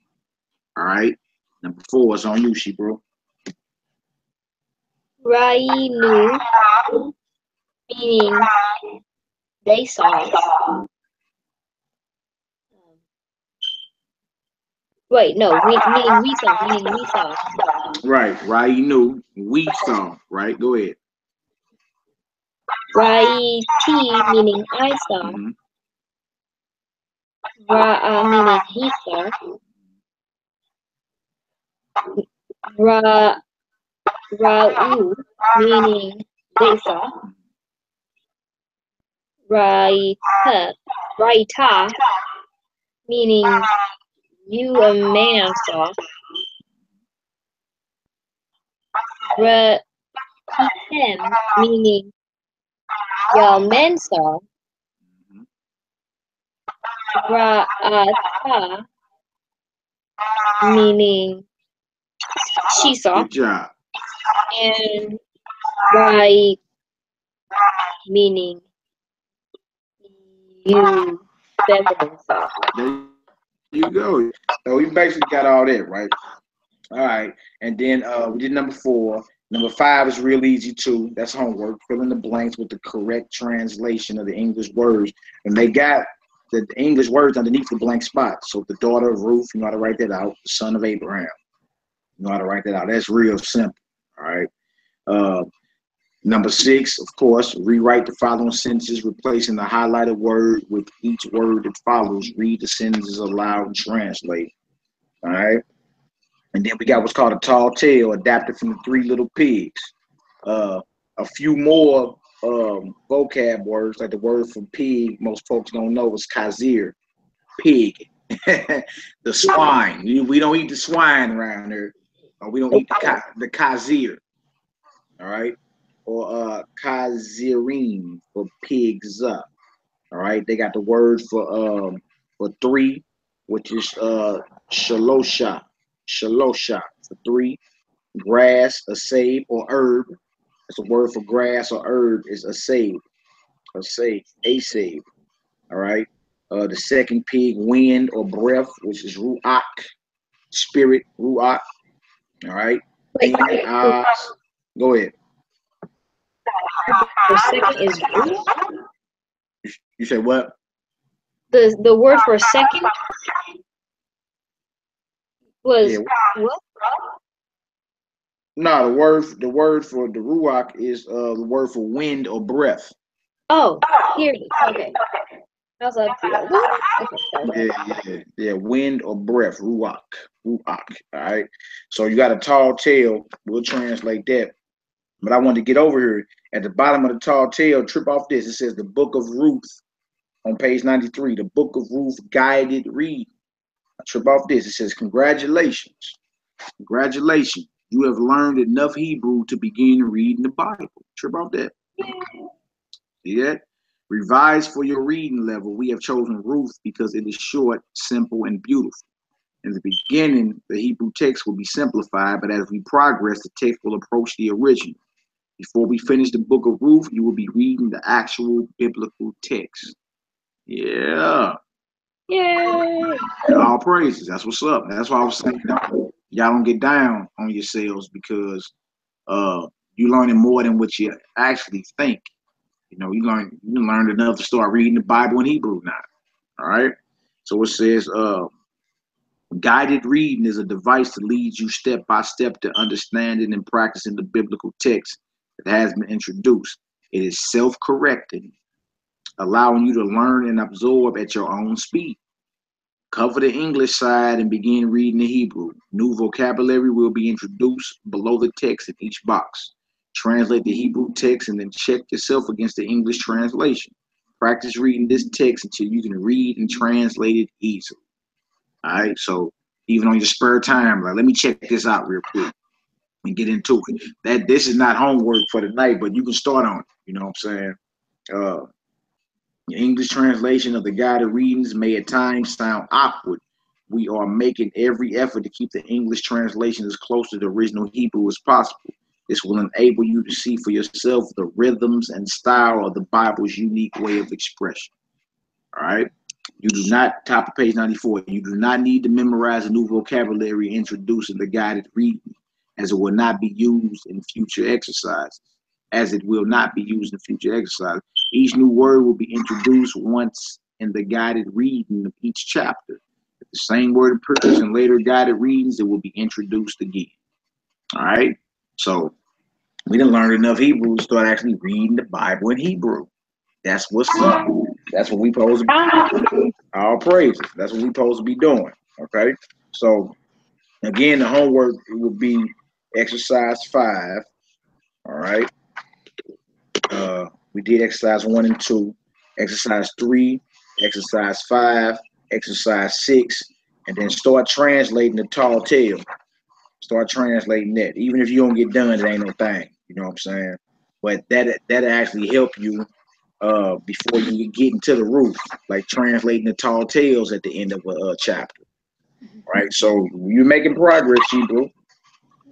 All right. Number 4 is on you, she bro. Rainu, meaning they saw. Wait, no, meaning we saw. Right. Rainu, we saw. Right. Go ahead. Raiti, meaning I saw. Meaning he saw. Ra'u, meaning they saw. Raita, meaning you a man saw. Rahitem, meaning y'all men saw. Ra'ata, meaning she saw. Good job. And right, meaning you feminine saw. There you go. So we basically got all that, right? All right. And then we did number 4. Number 5 is real easy too. That's homework. Fill in the blanks with the correct translation of the English words. And they got the English words underneath the blank spot. So the daughter of Ruth, you know how to write that out. The son of Abraham. You know how to write that out. That's real simple. All right. Number 6, of course, rewrite the following sentences, replacing the highlighted word with each word that follows. Read the sentences aloud and translate. All right. And then we got what's called a tall tale, adapted from the 3 Little Pigs. A few more vocab words, like the word for pig, most folks don't know is kazir, pig. The swine. We don't eat the swine around here. Or we don't eat the kazir. All right. Or kazirin for pigs up. All right. They got the word for 3, which is shalosha. Shalosha for 3. Grass, a save, or herb. That's a word for grass or herb is a save. A save. All right. The second pig, wind or breath, which is ruach, spirit, ruach. All right. Wait, Go ahead. for second is ruach? You say what? The word for second was Yeah. what? No, the word for the ruach is the word for wind or breath. Oh, here it is. Okay. I was like, what? Okay, Yeah. Wind or breath, ruach. All right. So you got a tall tale. We'll translate that. But I wanted to get over here at the bottom of the tall tale. Trip off this. It says the Book of Ruth on page 93. The Book of Ruth guided read. I trip off this. It says congratulations. Congratulations. You have learned enough Hebrew to begin reading the Bible. Trip off that. See that? Revise for your reading level. We have chosen Ruth because it is short, simple, and beautiful. In the beginning, the Hebrew text will be simplified, but as we progress, the text will approach the original. Before we finish the book of Ruth, you will be reading the actual biblical text. Yeah. Yay! All praises. That's what's up. That's why I was saying, y'all don't get down on yourselves because you're learning more than what you actually think. You know, you learned enough to start reading the Bible in Hebrew now. All right. So it says, guided reading is a device to lead you step by step to understanding and practicing the biblical text that has been introduced. It is self-correcting, allowing you to learn and absorb at your own speed. Cover the English side and begin reading the Hebrew. New vocabulary will be introduced below the text in each box. Translate the Hebrew text and then check yourself against the English translation. Practice reading this text until you can read and translate it easily. All right, so even on your spare time, like let me check this out real quick and get into it. This is not homework for the night, but you can start on it. You know what I'm saying? The English translation of the guided readings may at times sound awkward. We are making every effort to keep the English translation as close to the original Hebrew as possible. This will enable you to see for yourself the rhythms and style of the Bible's unique way of expression. All right. You do not, top of page 94, you do not need to memorize a new vocabulary introduced in the guided reading, as it will not be used in future exercises. Each new word will be introduced once in the guided reading of each chapter. If the same word appears in later guided readings, it will be introduced again. All right. So we didn't learn enough Hebrew to start actually reading the Bible in Hebrew. That's what's up. That's what we supposed to be. All praises. That's what we supposed to be doing. Okay. So again, the homework will be exercise 5. All right. We did exercise 1 and 2, exercise 3, exercise 5, exercise 6, and then start translating the tall tale. Start translating that. Even if you don't get done, it ain't no thing. You know what I'm saying? But that actually help you before you get into the roof, like translating the tall tales at the end of a chapter. Right? So you're making progress, Hebrew.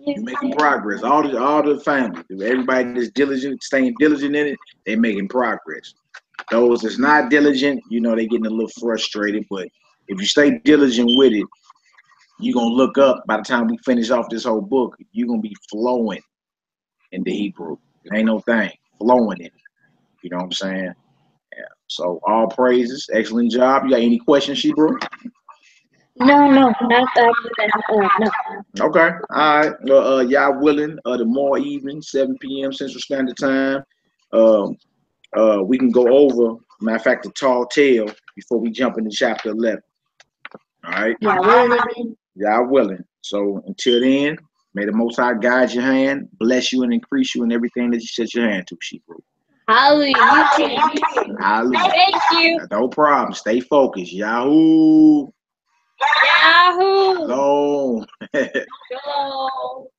You're making progress. All the family, everybody that's diligent, staying diligent in it, they're making progress. Those that's not diligent, you know, they're getting a little frustrated. But if you stay diligent with it, you're gonna look up by the time we finish off this whole book, you're gonna be flowing in the Hebrew. It ain't no thing. Flowing in it. You know what I'm saying? Yeah. So all praises. Excellent job. You got any questions, Hebrew? No, not that. No. Okay. All right. Y'all willing? Tomorrow evening, 7 p.m. Central Standard Time. We can go over, matter of fact, the tall tale before we jump into chapter 11. All right. Yeah, willing. Y'all willing. So until then, may the Most High guide your hand, bless you, and increase you in everything that you set your hand to, Hebrew. Hallelujah. You too. Hallelujah. Thank you. No problem. Stay focused. Yahoo. Yahoo. Hello. Hello.